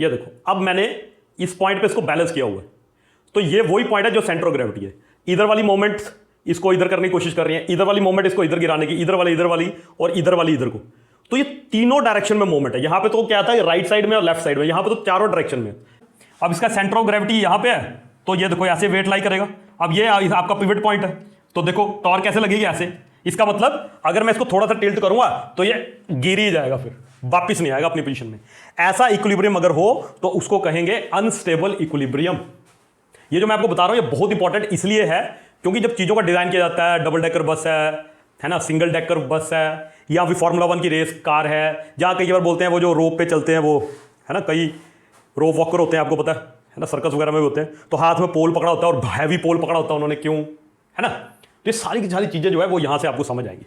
ये देखो, अब मैंने इस पॉइंट पे इसको बैलेंस किया हुआ है, तो ये वही पॉइंट है जो सेंटर ऑफ ग्रेविटी है। इधर वाली मोमेंट इसको इधर करने की कोशिश कर रही है, इधर वाली मोमेंट इसको इधर गिराने की, इधर वाली और इधर वाली इधर को। तो ये तीनों डायरेक्शन में मोमेंट है। यहां पे तो क्या था, राइट साइड में और लेफ्ट साइड में, यहां पे तो चारों डायरेक्शन में। अब इसका सेंटर ऑफ ग्रेविटी यहां पे है, तो ये देखो ऐसे वेट लाई करेगा। अब ये आपका पिवट पॉइंट है, तो देखो टॉर्क कैसे लगेगी, ऐसे। इसका मतलब अगर मैं इसको थोड़ा सा टिल्ट करूंगा तो ये गिर ही जाएगा, फिर वापिस नहीं आएगा अपनी पोजीशन में। ऐसा इक्विलिब्रियम अगर हो तो उसको कहेंगे अनस्टेबल इक्विलिब्रियम। ये जो मैं आपको बता रहा हूं ये बहुत इंपॉर्टेंट इसलिए है क्योंकि जब चीजों का डिजाइन किया जाता है, डबल डेकर बस है ना, सिंगल डेकर बस है, या फिर फार्मूला 1 की रेस कार है, जहां कई बार बोलते हैं वो जो रोप पे चलते हैं वो, है ना, कई रोप वॉकर होते हैं, आपको पता है ना, सर्कस वगैरह में भी होते हैं, तो हाथ में पोल पकड़ा होता है और हैवी पोल पकड़ा होता है उन्होंने, क्यों, है ना। तो ये सारी की सारी चीजें जो है वो यहां से आपको समझ आएंगी।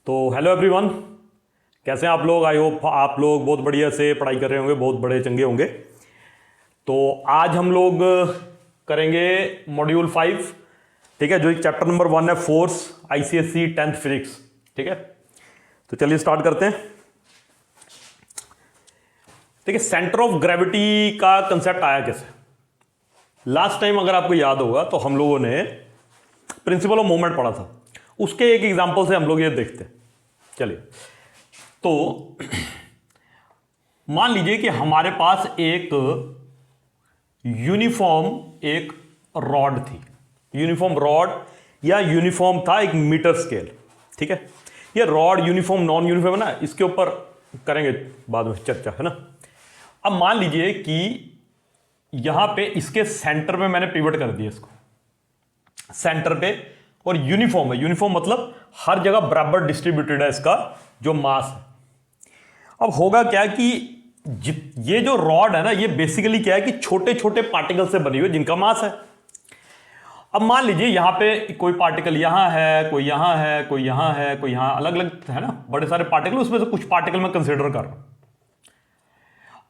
तो हेलो एवरीवन, कैसे हैं आप लोग। आई होप आप लोग बहुत बढ़िया से पढ़ाई कर रहे होंगे, बहुत बड़े चंगे होंगे। तो आज हम लोग करेंगे मॉड्यूल 5, ठीक है, जो चैप्टर नंबर 1 है, फोर्स, आईसीएसई 10th फिजिक्स, ठीक है। तो चलिए स्टार्ट करते हैं। देखिए, सेंटर ऑफ ग्रेविटी का कंसेप्ट आया कैसे। लास्ट टाइम अगर आपको याद होगा तो हम लोगों ने प्रिंसिपल ऑफ मोमेंट पढ़ा था, उसके एक एग्जांपल से हम लोग ये देखते हैं। चलिए, तो मान लीजिए कि हमारे पास एक यूनिफॉर्म एक रॉड थी, यूनिफॉर्म रॉड या यूनिफॉर्म था एक मीटर स्केल, ठीक है। ये रॉड यूनिफॉर्म नॉन यूनिफॉर्म है ना, इसके ऊपर करेंगे बाद में चर्चा, है ना। अब मान लीजिए कि यहां पे इसके सेंटर में मैंने पिवट कर दिया इसको, सेंटर पे, और यूनिफॉर्म है, यूनिफॉर्म मतलब हर जगह बराबर डिस्ट्रीब्यूटेड है इसका जो मास है। अब होगा क्या कि ये जो रॉड है ना, ये बेसिकली क्या है कि छोटे छोटे पार्टिकल से बनी हुई जिनका मास है। अब मान लीजिए यहां पे कोई पार्टिकल यहां है, कोई यहां है, कोई यहां है, कोई यहां, अलग अलग है ना, बड़े सारे पार्टिकल, उसमें से कुछ पार्टिकल मैं कंसीडर कर रहा हूं।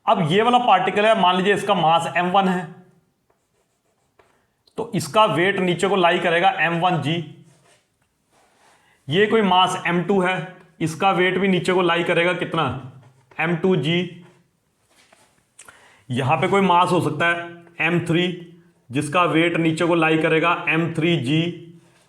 अब ये वाला पार्टिकल है, मान लीजिए इसका मास m1 है, तो इसका वेट नीचे को लाई करेगा m1g। ये कोई मास m2 है, इसका वेट भी नीचे को लाई करेगा कितना, m2g। यहां पे कोई मास हो सकता है m3, जिसका वेट नीचे को लाई करेगा m3g।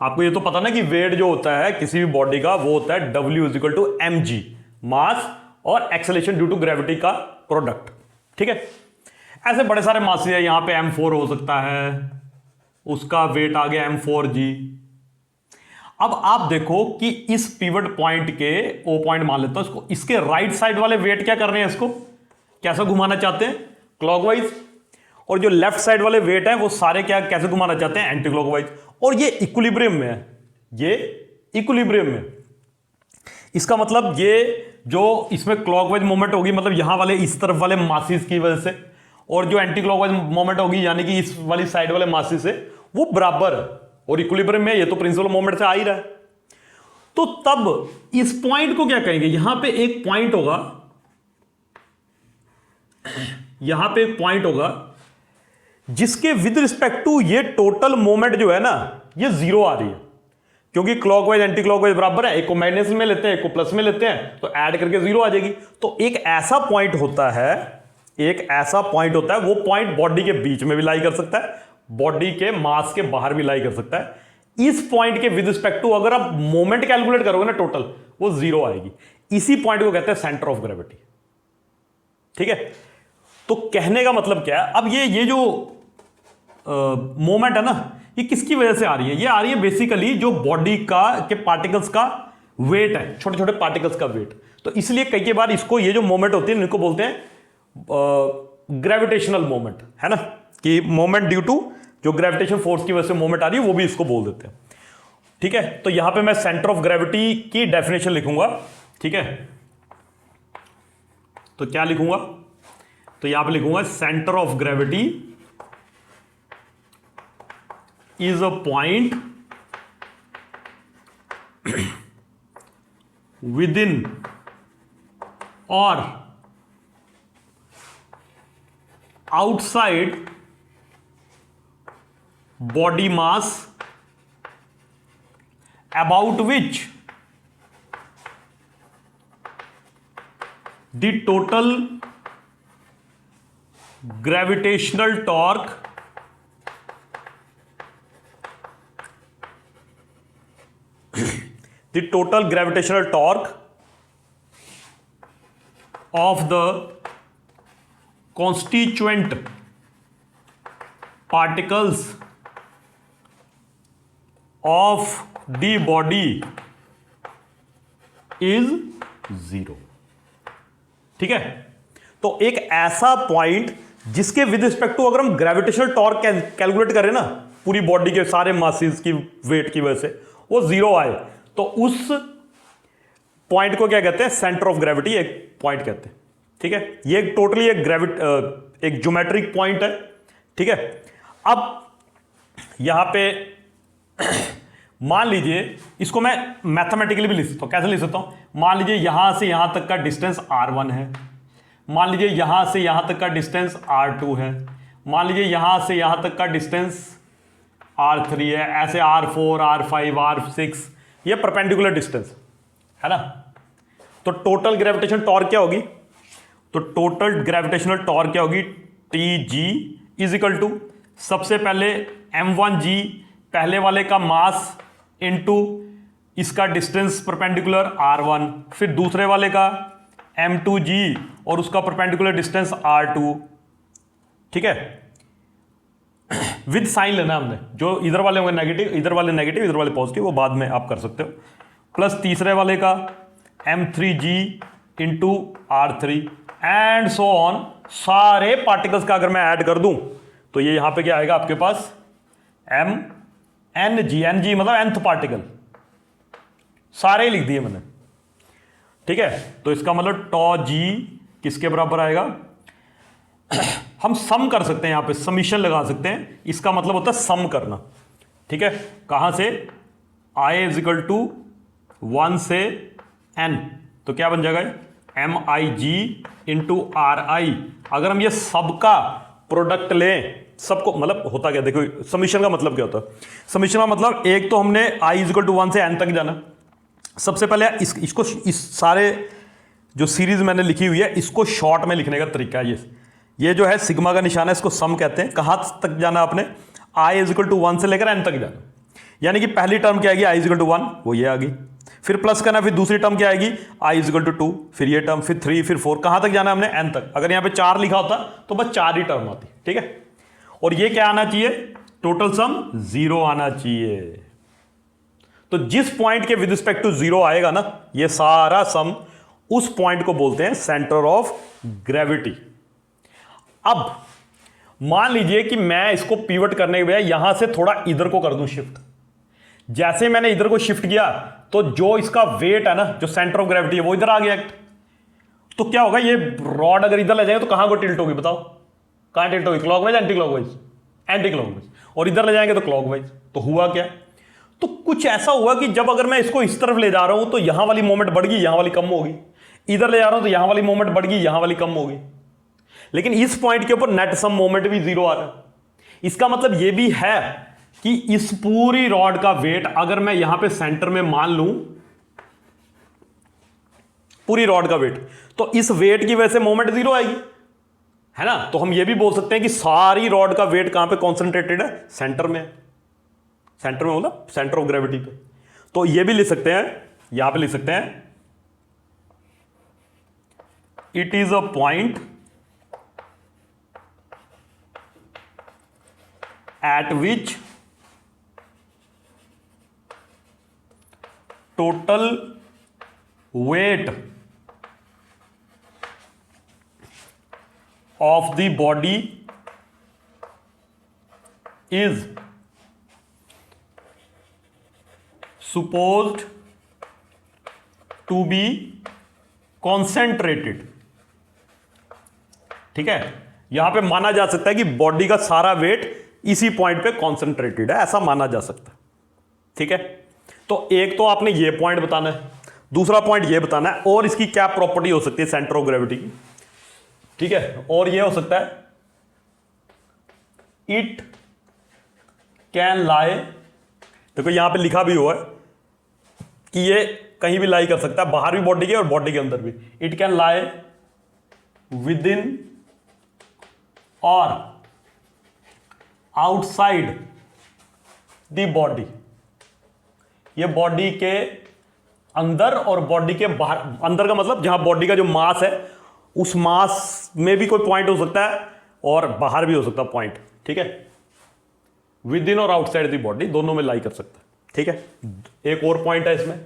आपको ये तो पता ना कि वेट जो होता है किसी भी बॉडी का वो होता है W = mg, मास और एक्सेलरेशन ड्यू टू ग्रेविटी का प्रोडक्ट, ठीक है। ऐसे बड़े सारे मास है, यहां पे m4 हो सकता है, उसका वेट आ गया m4g। अब आप देखो कि इस पिवट पॉइंट के, ओ पॉइंट मान लेता हूं इसको, इसके राइट साइड वाले वेट क्या कर रहे हैं, इसको कैसा घुमाना चाहते हैं, क्लॉकवाइज, और जो लेफ्ट साइड वाले वेट है वो सारे क्या कैसे घुमाना चाहते हैं, एंटी क्लॉकवाइज। और ये इक्विलिब्रियम में है, ये इक्विलिब्रियम में। इसका मतलब ये जो इसमें क्लॉकवाइज मोमेंट होगी, मतलब यहां वाले इस तरफ वाले मासिस की वजह से, और जो एंटी क्लॉकवाइज मोमेंट होगी यानी कि इस वाली साइड वाले मासिस से, वो बराबर है और इक्विलिब्रियम में। ये तो प्रिंसिपल मोमेंट से आ ही रहा है। तो तब इस पॉइंट को क्या कहेंगे, यहां पे एक पॉइंट होगा, यहां पे एक पॉइंट होगा जिसके विद रिस्पेक्ट टू ये टोटल मोमेंट जो है ना, ये जीरो आ रही है, क्योंकि क्लॉकवाइज एंटी क्लॉकवाइज बराबर है। एक को माइनस में लेते हैं, एक को प्लस में लेते हैं, तो ऐड करके जीरो आ जाएगी। तो एक ऐसा पॉइंट होता है, एक ऐसा पॉइंट होता है, वो पॉइंट बॉडी के बीच में भी लाई कर सकता है, बॉडी के मास के बाहर भी लाई कर सकता है। इस पॉइंट के विद रिस्पेक्ट टू अगर आप मोमेंट कैलकुलेट करोगे ना टोटल, वो जीरो आएगी। इसी पॉइंट को कहते हैं सेंटर ऑफ ग्रेविटी, ठीक है। तो कहने का मतलब क्या है, अब ये जो मोमेंट है ना, ये किसकी वजह से आ रही है, ये आ रही है बेसिकली जो बॉडी का के पार्टिकल्स का वेट है, छोटे छोटे पार्टिकल्स का वेट। तो इसलिए कई बार इसको, ये जो मोमेंट होती है इनको बोलते हैं ग्रेविटेशनल मोमेंट, है ना, कि मोमेंट ड्यू टू जो ग्रेविटेशन फोर्स की वजह से मोमेंट आ रही है, वो भी इसको बोल देते हैं, ठीक है। तो यहां पे मैं सेंटर ऑफ ग्रेविटी की डेफिनेशन लिखूंगा, ठीक है। तो क्या लिखूंगा, तो यहां पे लिखूंगा centre of gravity is a point within or outside body mass about which the total gravitational torque of the constituent particles of the body is 0। ठीक है, तो एक ऐसा पॉइंट जिसके विद रिस्पेक्ट टू अगर हम ग्रेविटेशनल टॉर्क कैलकुलेट करें ना पूरी बॉडी के सारे मासेस की वेट की वजह से वो 0 आए, तो उस पॉइंट को क्या कहते हैं? सेंटर ऑफ ग्रेविटी एक पॉइंट कहते हैं। ठीक है, ये टोटली एक ज्योमेट्रिक पॉइंट है। ठीक है, अब यहां पे मान लीजिए इसको मैं मैथमेटिकली भी लिख सकता हूं। कैसे लिख सकता हूं? मान लीजिए यहां से यहां तक का डिस्टेंस r1 है, मान लीजिए यहां से यहां तक का डिस्टेंस r2 है, मान लीजिए यहां से यहां तक का डिस्टेंस r3 है, ऐसे r4 r5 r6, ये परपेंडिकुलर डिस्टेंस है ना। तो टोटल ग्रेविटेशन टॉर्क क्या होगी? तो टोटल ग्रेविटेशनल टॉर्क क्या होगी? TG इज इक्वल टू सबसे पहले m1g पहले वाले का मास इनटू इसका डिस्टेंस परपेंडिकुलर r1, फिर दूसरे वाले का m2g और उसका परपेंडिकुलर डिस्टेंस r2। ठीक है, विद साइन लेना हमने, जो इधर वाले होंगे नेगेटिव, इधर वाले नेगेटिव, इधर वाले पॉजिटिव, वो बाद में आप कर सकते हो। प्लस तीसरे वाले का m3g into r3 and so on. सारे पार्टिकल्स का अगर मैं ऐड कर दूं तो ये यहां पे क्या आएगा आपके पास? NG मतलब nth पार्टिकल, सारे ही लिख दिए मैंने। ठीक है, तो इसका मतलब τg किसके बराबर आएगा? हम सम कर सकते हैं, यहां पे समीशन लगा सकते हैं, इसका मतलब होता है सम करना। ठीक है, कहां से? I इज इक्वल टू 1 से n, तो क्या बन जाएगा? MIG into RI। अगर हम ये सबका प्रोडक्ट लें, सबको मतलब होता क्या, देखो समीशन का मतलब क्या होता है? समीशन का मतलब एक तो हमने I इज इक्वल टू 1 से n तक जाना। सबसे पहले इसको इस सारे जो सीरीज मैंने लिखी हुई है इसको शॉर्ट में लिखने का तरीका है ये जो है सिग्मा का निशान है, इसको सम कहते हैं। कहां तक जाना आपने? I इज इक्वल टू 1 से लेकर n तक जाना। यानी कि पहली टर्म क्या आएगी? I इज इक्वल टू 1, वो ये आ गई, फिर प्लस करना, फिर दूसरी टर्म क्या आएगी? I इज इक्वल टू 2, फिर ये टर्म, फिर 3, फिर 4। कहां तक जाना हमने? n तक। अगर यहां पे 4 लिखा होता तो बस 4 ही टर्म आती। ठीक है, और ये क्या आना चाहिए? टोटल सम 0 आना चाहिए। तो जिस पॉइंट के विद रिस्पेक्ट टू 0 आएगा ना, ये सारा सम, उस पॉइंट को बोलते हैं सेंटर ऑफ ग्रेविटी। अब मान लीजिए कि मैं इसको पिवट करने के बजाय यहां से थोड़ा इधर को कर दूं शिफ्ट। जैसे मैंने इधर को शिफ्ट किया तो जो इसका वेट है ना, जो सेंटर ऑफ ग्रेविटी है, वो इधर आ गया। तो क्या होगा? ये रॉड अगर इधर ले जाएंगे तो कहां को टिल्ट होगी? बताओ कहां टिल्ट होगी? Clockwise, anti clockwise? Anti clockwise. और इधर ले जाएंगे तो क्लॉकवाइज। तो हुआ क्या? तो कुछ ऐसा हुआ कि जब अगर मैं इसको इस तरफ ले जा रहा हूं तो यहां वाली मोमेंट बढ़ गई, यहां वाली कम होगी। इधर ले जा रहा हूं तो यहां वाली मोमेंट बढ़ गई, यहां वाली कम होगी। लेकिन इस पॉइंट के ऊपर नेट सम मोमेंट भी 0 आ रहा है। इसका मतलब यह भी है कि इस पूरी रॉड का वेट अगर मैं यहां पे सेंटर में मान लूं, पूरी रॉड का वेट, तो इस वेट की वजह से मोमेंट 0 आएगी, है ना। तो हम यह भी बोल सकते हैं कि सारी रॉड का वेट कहां पे कॉन्सेंट्रेटेड है? सेंटर में। सेंटर में मतलब सेंटर ऑफ ग्रेविटी पे। तो यह भी लिख सकते हैं, यहां पे लिख सकते हैं, it is a point at which total weight of the body is supposed to be concentrated। ठीक है, यहां पे माना जा सकता है कि बॉडी का सारा वेट इसी पॉइंट पे कॉन्सेंट्रेटेड है, ऐसा माना जा सकता है। ठीक है, तो एक तो आपने ये पॉइंट बताना है, दूसरा पॉइंट ये बताना है, और इसकी क्या प्रॉपर्टी हो सकती है सेंटर ऑफ ग्रेविटी की। ठीक है, और ये हो सकता है इट कैन लाई, देखो यहां पे लिखा भी हुआ है कि ये कहीं भी लाई कर सकता है, बाहर भी बॉडी के और बॉडी के अंदर भी। It can lie with in और आउटसाइड द बॉडी। ये बॉडी के अंदर और बॉडी के बाहर, अंदर का मतलब जहां बॉडी का जो मास है उस मास में भी कोई पॉइंट हो सकता है और बाहर भी हो सकता है पॉइंट, ठीक है। विद इन और आउटसाइड द बॉडी दोनों में लाई कर सकता है, ठीक है। एक और पॉइंट है इसमें,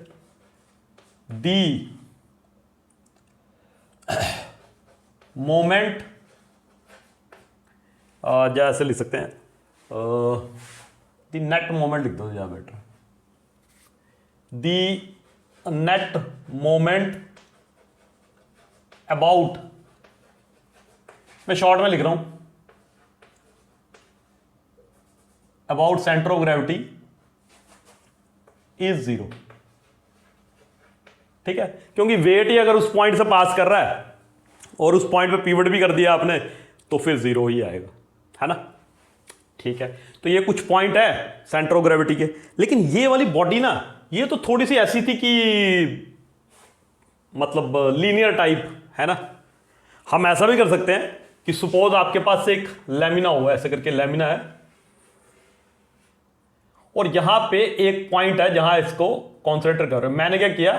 दी मोमेंट, जैसे लिख सकते हैं दी नेट मोमेंट, लिख दो या better, the net moment about, मैं शॉर्ट में लिख रहा हूं, about centre of gravity is 0, ठीक है। क्योंकि वेट ही अगर उस पॉइंट से पास कर रहा है और उस पॉइंट पे पिवट भी कर दिया आपने तो फिर 0 ही आएगा, है ना, ठीक है। तो ये कुछ पॉइंट है सेंटर ऑफ ग्रेविटी के। लेकिन ये वाली बॉडी ना, ये तो थोड़ी सी ऐसी थी कि मतलब लीनियर टाइप, है ना। हम ऐसा भी कर सकते हैं कि सपोज आपके पास एक लैमिना हो, ऐसे करके लैमिना है और यहां पे एक पॉइंट है जहां इसको कॉन्सेंट्रेट कर रहे हो। मैंने क्या किया,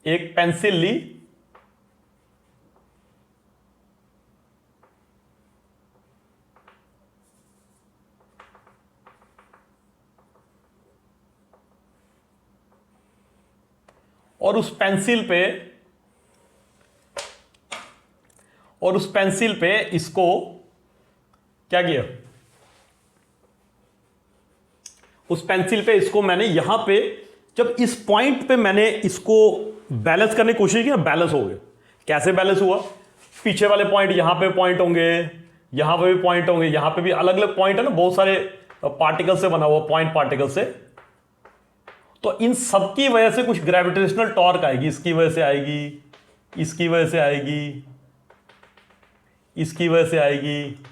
एक पेंसिल ली और उस पेंसिल पे इसको क्या किया, उस पेंसिल पे इसको मैंने यहां पे, जब इस पॉइंट पे मैंने इसको बैलेंस करने की कोशिश की ना, बैलेंस हो गया। कैसे बैलेंस हुआ, पीछे वाले पॉइंट यहां पे पॉइंट होंगे, यहां पे भी पॉइंट होंगे, यहां पे भी अलग अलग पॉइंट है ना, बहुत सारे पार्टिकल से बना हुआ, पॉइंट पार्टिकल से। तो इन सब की वजह से कुछ ग्रेविटेशनल टॉर्क आएगी, इसकी वजह से आएगी, इसकी वजह से आएगी, इसकी वजह से आएगी,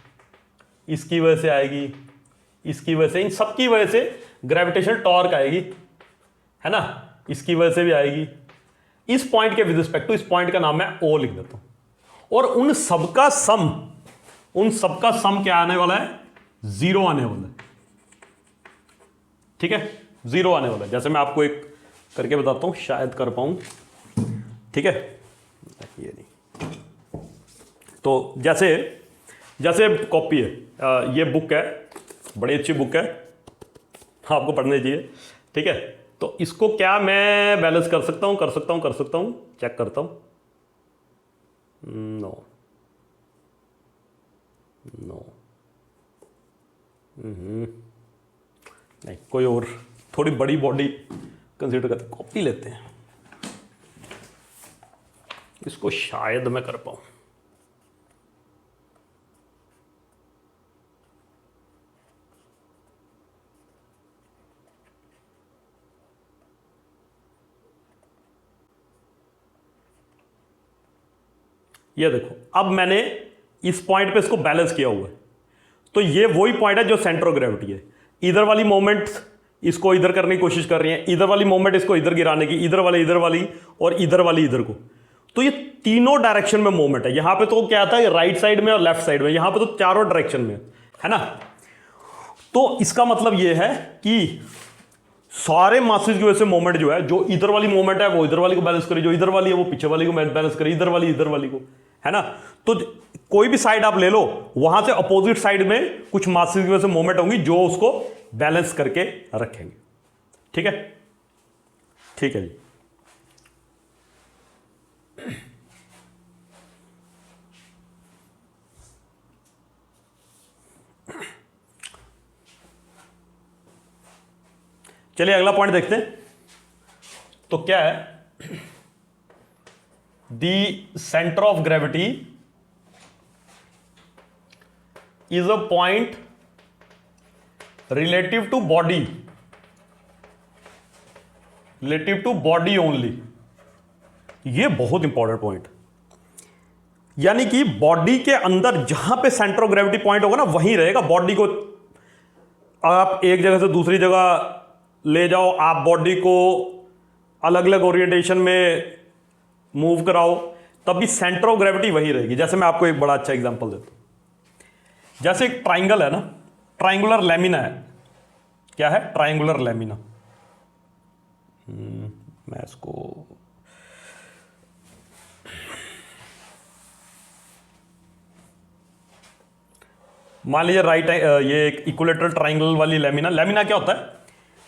इसकी वजह से आएगी, इसकी वजह से, इन सब की वजह से ग्रेविटेशनल टॉर्क आएगी, है ना। इसकी वजह से भी आएगी। इस पॉइंट के विद रिस्पेक्ट टू, इस पॉइंट का नाम मैं ओ लिख देता हूं। और उन सबका सम क्या आने वाला है, 0 आने वाला है, ठीक है, 0 आने वाला है। जैसे मैं आपको एक करके बताता हूं, शायद कर पाऊं, ठीक है। ये नहीं, तो जैसे कॉपी है, ये बुक है, बड़ी अच्छी बुक है, आपको पढ़नी चाहिए, ठीक है। तो इसको क्या मैं बैलेंस कर सकता हूं, चेक करता हूं, नो, नहीं, कोई और थोड़ी बड़ी बॉडी कंसीडर करते, कॉपी लेते हैं, इसको शायद मैं कर पाऊं। ये देखो, अब मैंने इस पॉइंट पे इसको बैलेंस किया हुआ है, तो ये वही पॉइंट है जो सेंटर ऑफ ग्रेविटी है। इधर वाली मोमेंट इसको इधर करने की कोशिश कर रही है, इधर वाली मोमेंट इसको इधर गिराने की, इधर वाली और इधर वाली इधर को। तो ये तीनों डायरेक्शन में मोमेंट है। यहां पे तो क्या था, राइट साइड में और लेफ्ट साइड में, यहां पे तो चारों डायरेक्शन में, है ना। तो इसका मतलब ये है कि सारे मासेस की वजह से मोमेंट जो है, जो इधर वाली मोमेंट है वो इधर वाली को बैलेंस करे, जो इधर वाली है वो पीछे वाली को बैलेंस करे, इधर वाली को, है ना। तो कोई भी साइड आप ले लो, वहां से अपोजिट साइड में कुछ मासेस की वजह से मोमेंट होंगी जो उसको बैलेंस करके रखेंगे, ठीक है, ठीक है जी। चलिए अगला पॉइंट देखते हैं। तो क्या है, the centre of gravity is a point relative to body only. ये बहुत इंपॉर्टेंट पॉइंट, यानी कि बॉडी के अंदर जहां पे सेंटर ऑफ ग्रेविटी पॉइंट होगा ना, वहीं रहेगा। बॉडी को आप एक जगह से दूसरी जगह ले जाओ, आप बॉडी को अलग अलग ओरिएंटेशन में मूव कराओ, तब भी सेंटर ऑफ ग्रेविटी वही रहेगी। जैसे मैं आपको एक बड़ा अच्छा एग्जांपल देता हूं, जैसे एक ट्राइंगल है ना, ट्राइंगुलर लैमिना है। क्या है? Triangular lamina. मैं इसको मान लीजिए राइट, ये एक इक्विलेटरल ट्राइंगल वाली लैमिना। लैमिना क्या होता है?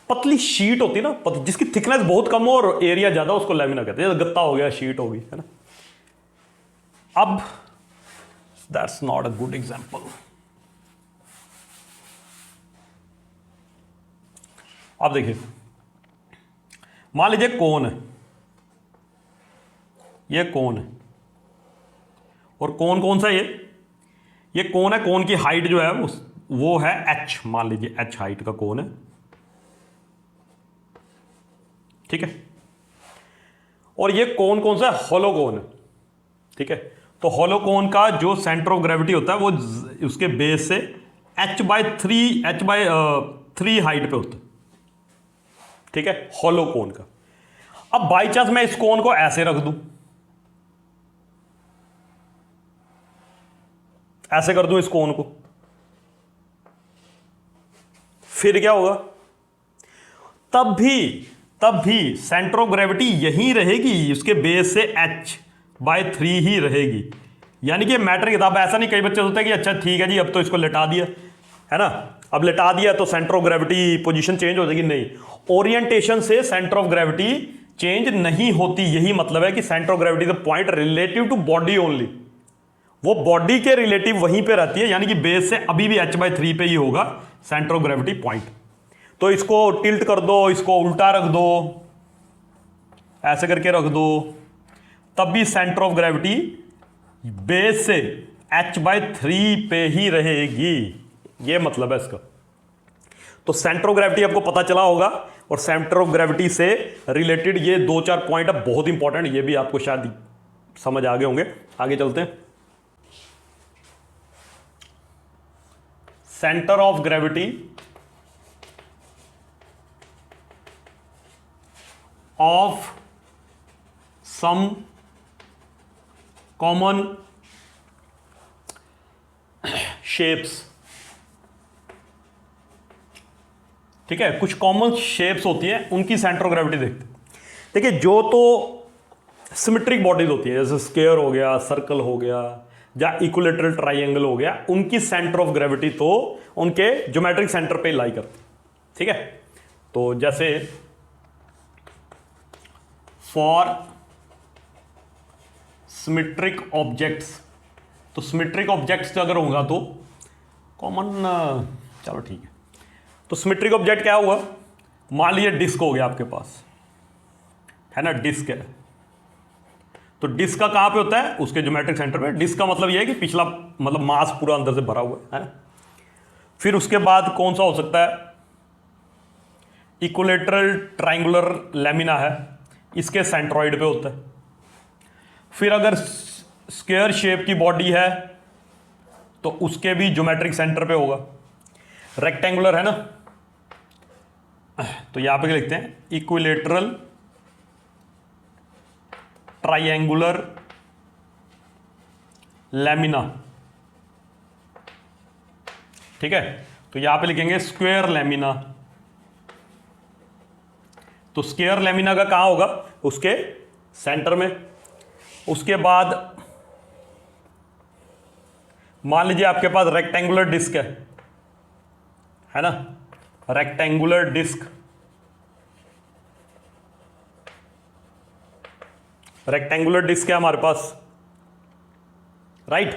पतली शीट होती है ना, जिसकी थिकनेस बहुत कम हो और एरिया ज्यादा, उसको लैमिना कहते हैं। गत्ता हो गया, शीट होगी, है ना। अब that's not a good example. अब देखिए, मान लीजिए कोन है, ये कोन है, और कोन कौन सा है? ये कोन है। कोन की हाइट जो है वो है h, मान लीजिए h हाइट का कोन है, ठीक है। और ये कोन कौन सा है? हॉलो कोन है, ठीक है। तो हॉलो कोन का जो सेंटर ऑफ ग्रेविटी होता है वो उसके बेस से h/3 हाइट पे होता है, ठीक है, हॉलो कोन का। अब बाई चांस मैं इस कोन को ऐसे रख दूं, ऐसे कर दूं इस कोन को, फिर क्या होगा? तब भी सेंटर ऑफ ग्रेविटी यहीं रहेगी, उसके बेस से h/3 ही रहेगी। यानी कि मैटर किताब ऐसा नहीं, कई बच्चे सोचते हैं कि अच्छा ठीक है जी अब तो इसको लेटा दिया, है ना, अब लेटा दिया तो centre of gravity position change हो जाएगी। नहीं, ओरिएंटेशन से सेंटर ऑफ ग्रेविटी चेंज नहीं होती। यही मतलब है कि centre of gravity the point relative to body only, वो बॉडी के रिलेटिव वहीं पे रहती है। यानी कि बेस से अभी भी h/3 पे ही होगा सेंटर ऑफ ग्रेविटी पॉइंट। तो इसको टिल्ट कर दो, इसको उल्टा रख दो, ऐसे करके रख दो, तब भी सेंटर ऑफ ग्रेविटी बेस से h/3 पे ही रहेगी। ये मतलब है इसका। तो सेंटर ऑफ ग्रेविटी आपको पता चला होगा, और सेंटर ऑफ ग्रेविटी से रिलेटेड ये 2-4 पॉइंट है बहुत इंपॉर्टेंट, ये भी आपको शायद समझ आ गए होंगे। आगे चलते हैं। Centre of gravity of some common shapes, ठीक है, कुछ कॉमन शेप्स होती है, उनकी सेंटर ऑफ ग्रेविटी देखते हैं। देखिए, जो तो सिमेट्रिक बॉडीज होती है, जैसे स्क्वायर हो गया, सर्कल हो गया, या इक्विलेटरल ट्राइंगल हो गया, उनकी सेंटर ऑफ ग्रेविटी तो उनके ज्योमेट्रिक सेंटर पे लाई करती, ठीक है। तो जैसे फॉर सिमेट्रिक ऑब्जेक्ट्स, तो सिमेट्रिक ऑब्जेक्ट्स अगर होगा तो कॉमन, चलो ठीक है। तो सिमेट्रिक ऑब्जेक्ट क्या हुआ? मान लीजिए डिस्क हो गया आपके पास, है ना, डिस्क है। तो डिस्क का कहां पे होता है? उसके ज्योमेट्रिक सेंटर पे। डिस्क का मतलब यह है कि पिछला मतलब मास पूरा अंदर से भरा हुआ है ना। फिर उसके बाद कौन सा हो सकता है? इक्विलेटरल ट्राइंगुलर लैमिना है, इसके सेंट्रॉइड पे होता है। फिर अगर स्क्वायर शेप की बॉडी है तो उसके भी ज्योमेट्रिक सेंटर पे होगा। रेक्टेंगुलर है ना, तो यहां पे लिखते हैं इक्विलेटरल ट्राइंगुलर लैमिना, ठीक है। तो यहां पे लिखेंगे स्क्वायर लैमिना। तो स्क्वायर लैमिना का कहां होगा? उसके सेंटर में। उसके बाद मान लीजिए आपके पास रेक्टेंगुलर डिस्क है ना, रेक्टेंगुलर डिस्क, रेक्टेंगुलर डिस्क है हमारे पास, राइट।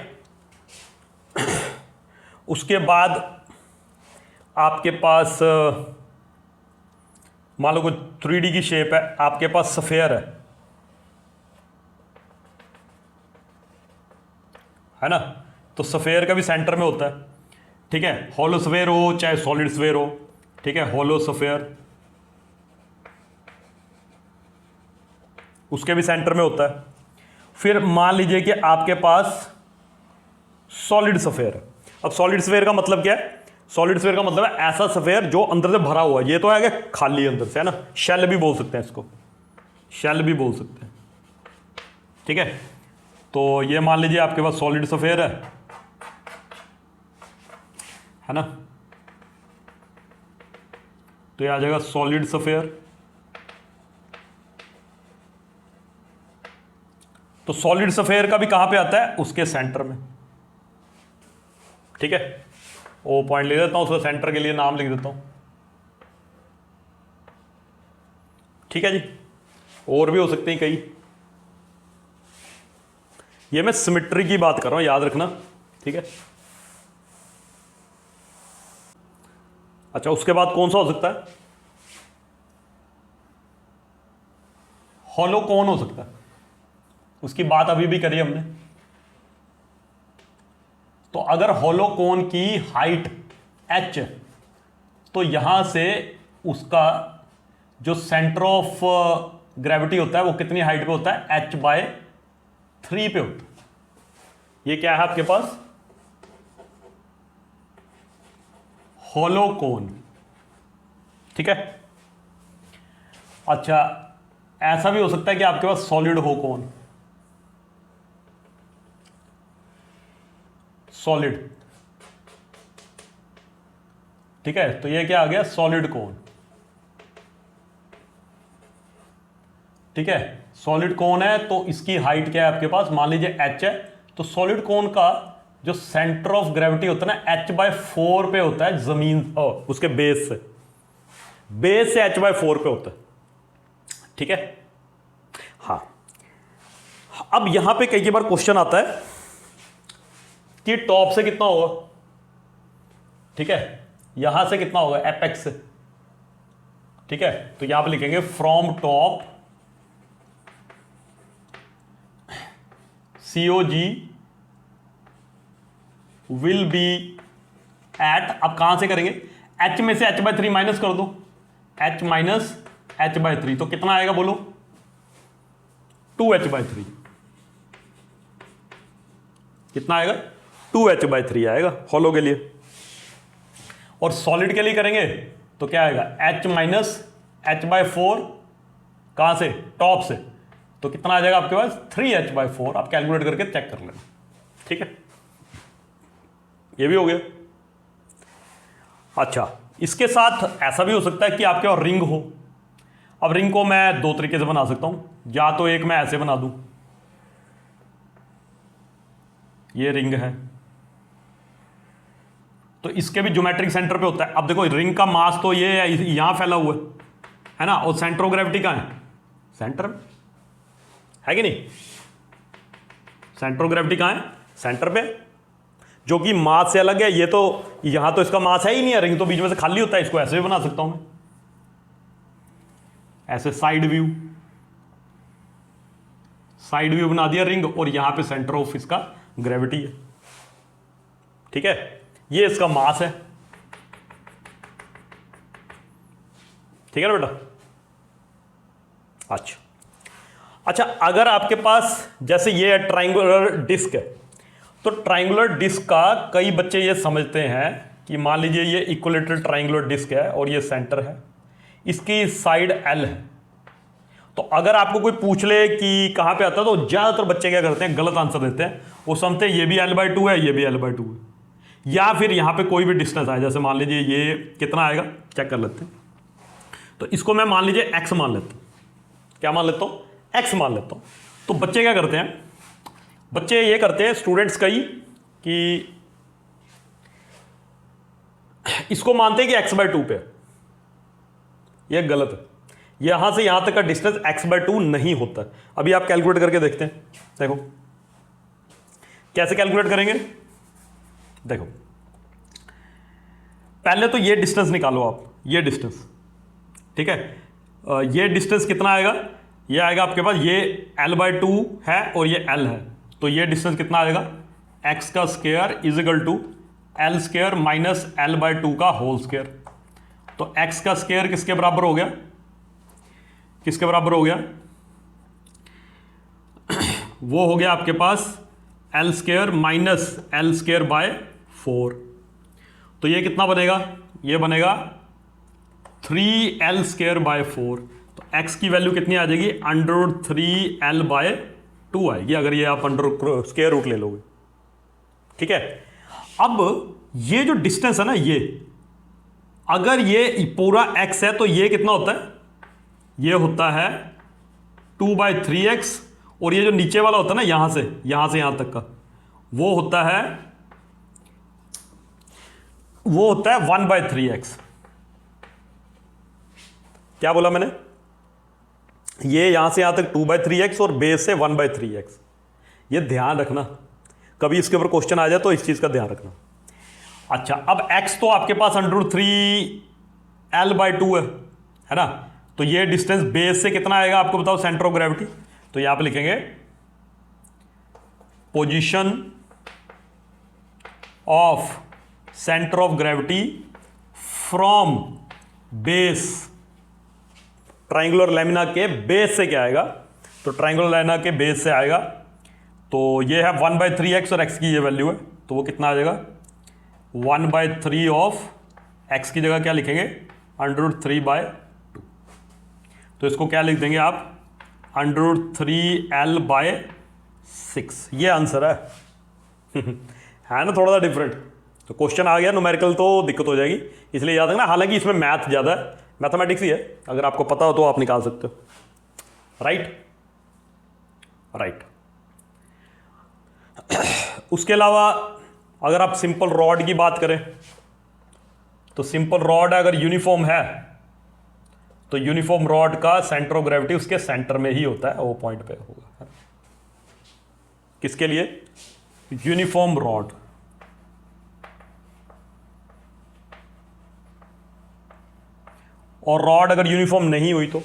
उसके बाद आपके पास मान लो कोई 3D की शेप है, आपके पास स्फीयर है ना। तो स्फीयर का भी सेंटर में होता है, ठीक है, हॉलो स्फीयर हो चाहे सॉलिड स्फीयर हो, ठीक है, हॉलो स्फीयर उसके भी सेंटर में होता है। फिर मान लीजिए कि आपके पास सॉलिड स्फीयर है। अब सॉलिड स्फीयर का मतलब क्या है? सॉलिड स्फीयर का मतलब है ऐसा स्फीयर जो अंदर से भरा हुआ है। ये तो है कि खाली अंदर से, है ना, शेल भी बोल सकते हैं इसको, शेल भी बोल सकते हैं। ठीक है, तो ये मान लीजिए आपके पास सॉलिड सफेयर है ना, तो ये आ जाएगा सॉलिड सफेयर। तो सॉलिड सफेयर का भी कहां पे आता है, उसके सेंटर में। ठीक है, ओ पॉइंट लिख देता हूं, उसका सेंटर के लिए नाम लिख देता हूं। ठीक है जी, और भी हो सकते हैं कई। ये मैं सिमेट्री की बात कर रहा हूं, याद रखना। ठीक है, अच्छा उसके बाद कौन सा हो सकता है, हॉलो कौन हो सकता है, उसकी बात अभी भी करी हमने। तो अगर हॉलो कोन की हाइट h, तो यहां से उसका जो सेंटर ऑफ ग्रेविटी होता है वो कितनी हाइट पे होता है, h/3 पे होता है। ये क्या है आपके पास, हॉलो कोन। ठीक है, अच्छा ऐसा भी हो सकता है कि आपके पास सॉलिड हो कोन, सॉलिड। ठीक है, तो ये क्या आ गया, सॉलिड कोन। ठीक है, सॉलिड कोन है तो इसकी हाइट क्या है आपके पास, मान लीजिए h है, तो सॉलिड कोन का जो सेंटर ऑफ ग्रेविटी होता है ना h/4 पे होता है, जमीन उसके बेस से h/4 पे होता है। ठीक है, हाँ अब यहां पे कई बार क्वेश्चन आता है कि टॉप से कितना होगा। ठीक है, यहां से कितना होगा, एपेक्स से। ठीक है, तो यहां पे लिखेंगे from top COG will be at, अब कहां से करेंगे, h में से h/3 माइनस कर दो, h माइनस h/3, तो कितना आएगा बोलो, 2h/3। कितना आएगा, 2h/3 आएगा हॉलो के लिए। और सॉलिड के लिए करेंगे तो क्या आएगा, h माइनस h/4, कहां से, टॉप से, तो कितना आ जाएगा आपके पास, 3h/4। आप कैलकुलेट करके चेक कर लेना। ठीक है, ये भी हो गया। अच्छा इसके साथ ऐसा भी हो सकता है कि आपके और रिंग हो। अब रिंग को मैं दो तरीके से बना सकता हूं, या तो एक मैं ऐसे बना दूं, ये रिंग है तो इसके भी ज्योमेट्रिक सेंटर पे होता है। अब देखो रिंग का मास तो ये यहां फैला हुआ है ना, और सेंटर ऑफ ग्रेविटी कहां है, सेंटर में है कि नहीं, सेंटर ऑफ ग्रेविटी कहां है, सेंटर पे, जो कि मास से अलग है। ये तो यहां तो इसका मास है ही नहीं है, रिंग तो बीच में से खाली होता है। इसको ऐसे भी बना सकता हूं मैं, ऐसे साइड व्यू बना दिया रिंग, और यहां पे सेंटर ऑफ इसका ग्रेविटी है। ठीक है, ये इसका मास है। ठीक है ना बेटा। अच्छा अगर आपके पास जैसे ये ट्राइंगुलर डिस्क है, तो ट्राइंगुलर डिस्क का कई बच्चे ये समझते हैं कि मान लीजिए ये इक्विलेटरल ट्राइंगुलर डिस्क है और ये सेंटर है, इसकी साइड L है। तो अगर आपको कोई पूछ ले कि कहां पे आता है, तो ज्यादातर बच्चे क्या करते हैं, गलत आंसर देते हैं। वो समझते हैं ये भी L/2 है, ये भी L/2 है, या फिर यहां पे कोई भी डिस्टेंस आए, जैसे मान लीजिए ये कितना आएगा, चेक कर लेते हैं। तो इसको मैं मान लीजिए x मान लेता हूं, क्या मान लेता हूं, x मान लेता हूं। तो बच्चे क्या करते हैं, बच्चे ये करते हैं स्टूडेंट्स कई कि इसको मानते हैं कि x/2 पे, यह गलत है। यहां से यहां तक का डिस्टेंस x/2 नहीं होता। अभी आप कैलकुलेट करके देखते हैं, देखो कैसे कैलकुलेट करेंगे। देखो पहले तो ये डिस्टेंस निकालो आप, ये डिस्टेंस, ठीक है। ये डिस्टेंस कितना आएगा, ये आएगा आपके पास, ये L/2 है और ये L है, तो ये डिस्टेंस कितना आएगा, x का square is equal to L square minus L/2 का होल स्क्वायर। तो x का स्क्वायर किसके बराबर हो गया, किसके बराबर हो गया, वो हो गया आपके पास L square minus L square by 4। तो ये कितना बनेगा, ये बनेगा 3L स्क्वायर बाय 4। तो x की वैल्यू कितनी आ जाएगी, √3l/2 आएगी, अगर ये आप अंडर स्क्वायर रूट ले लोगे। ठीक है, अब ये जो डिस्टेंस है ना, ये अगर ये पूरा x है तो ये कितना होता है, ये होता है 2/3x, और ये जो नीचे वाला होता है ना, यहां से यहां तक का, वो होता है 1/3x। क्या बोला मैंने, ये यहां से यहां तक 2/3x और बेस से 1/3x। ये ध्यान रखना, कभी इसके ऊपर क्वेश्चन आ जाए तो इस चीज का ध्यान रखना। अच्छा, अब x तो आपके पास √3l/2 है ना, तो ये डिस्टेंस बेस से कितना आएगा आपको बताओ, सेंटर ऑफ ग्रेविटी। तो यहां पे लिखेंगे position of centre of gravity from base, triangular lamina के बेस से क्या आएगा, तो ट्राइंगुलर लैमिना के बेस से आएगा, तो ये है 1/3x और x की ये वैल्यू है, तो वो कितना आ जाएगा 1/3 ऑफ x की जगह क्या लिखेंगे, √3/2। तो इसको क्या लिख देंगे आप, √3l/6। ये आंसर है है ना, थोड़ा सा डिफरेंट। तो क्वेश्चन आ गया न्यूमेरिकल तो दिक्कत हो जाएगी, इसलिए याद रखना। हालांकि इसमें मैथ ज़्यादा है, मैथमेटिक्स ही है, अगर आपको पता हो तो आप निकाल सकते हो। राइट। उसके अलावा अगर आप सिंपल रॉड की बात करें, तो सिंपल रॉड अगर यूनिफॉर्म है तो यूनिफॉर्म रॉड का सेंटर ऑफ ग्रेविटी उसके सेंटर में ही होता है, वो पॉइंट पे होगा। किसके लिए, यूनिफॉर्म रॉड। और रॉड अगर यूनिफॉर्म नहीं हुई तो,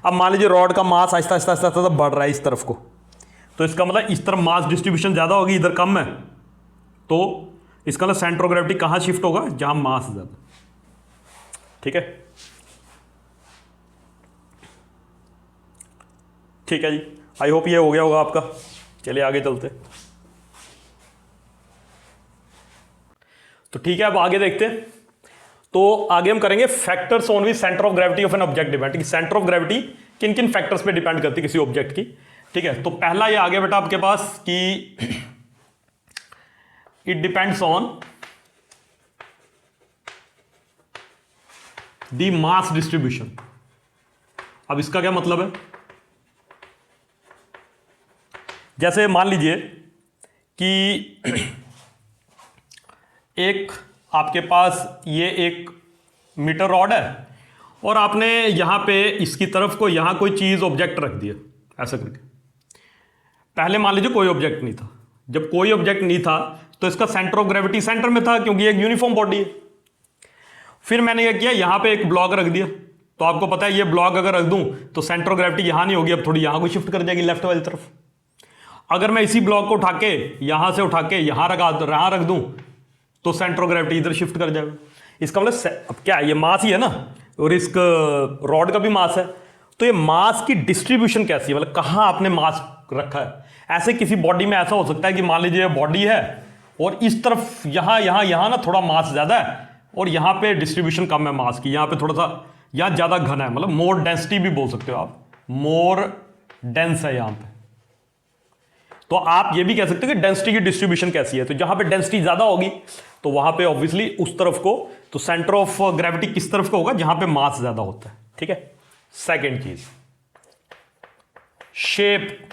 अब मान लीजिए रॉड का मास आहिस्ता आहिस्ता आहिस्ता आहिस्ता बढ़ रहा है इस तरफ को, तो इसका मतलब इस तरफ मास डिस्ट्रीब्यूशन ज़्यादा होगी, इधर कम है, तो इसका मतलब सेंटर ऑफ ग्रेविटी कहाँ शिफ्ट होगा, जहाँ मास ज़्यादा। ठीक है, ठीक है जी, आई होप ये हो गया होगा आपका। चलिए आगे चलते। तो ठीक है, अब आगे देखते हैं। तो आगे हम करेंगे factors on which centre of gravity of an object depend. Centre of gravity किन किन फैक्टर्स पे डिपेंड करती है किसी ऑब्जेक्ट की। ठीक है, तो पहला ये आ गया बेटा आपके पास कि it depends on the mass distribution. अब इसका क्या मतलब है, जैसे मान लीजिए कि एक आपके पास ये एक मीटर रॉड है और आपने यहां पे इसकी तरफ को यहां कोई चीज ऑब्जेक्ट रख दिया ऐसा करके। पहले मान लीजिए कोई ऑब्जेक्ट नहीं था, जब कोई ऑब्जेक्ट नहीं था तो इसका सेंटर ऑफ ग्रेविटी सेंटर में था क्योंकि एक यूनिफॉर्म बॉडी है। फिर मैंने ये किया, यहां पे एक ब्लॉक रख दिया, तो आपको पता है ये ब्लॉक अगर रख दूं तो सेंटर ऑफ ग्रेविटी यहां नहीं होगी, अब थोड़ी यहां को शिफ्ट कर जाएगी लेफ्ट वाली तरफ। अगर मैं इसी ब्लॉक को उठा के यहां से उठा के यहां रख दूं तो सेंटर ऑफ ग्रेविटी इधर शिफ्ट कर जाएगा। इसका मतलब अब क्या है, ये मास ही है ना, और इस रॉड का भी मास है, तो ये मास की डिस्ट्रीब्यूशन कैसी है, मतलब कहां आपने मास रखा है। ऐसे किसी बॉडी में ऐसा हो सकता है कि मान लीजिए बॉडी है और इस तरफ यहां ना थोड़ा मास ज्यादा है और यहां पे डिस्ट्रीब्यूशन कम है मास की, यहां पे थोड़ा सा यहां ज्यादा घन है, मतलब मोर डेंसिटी भी बोल सकते हो आप, मोर डेंस है यहां पे। तो आप ये भी कह सकते हो कि डेंसिटी की डिस्ट्रीब्यूशन कैसी है, तो जहां पे डेंसिटी ज्यादा होगी तो वहां पे ऑब्वियसली उस तरफ को, तो सेंटर ऑफ ग्रेविटी किस तरफ का होगा, जहां पे मास ज्यादा होता है। ठीक है, सेकेंड चीज शेप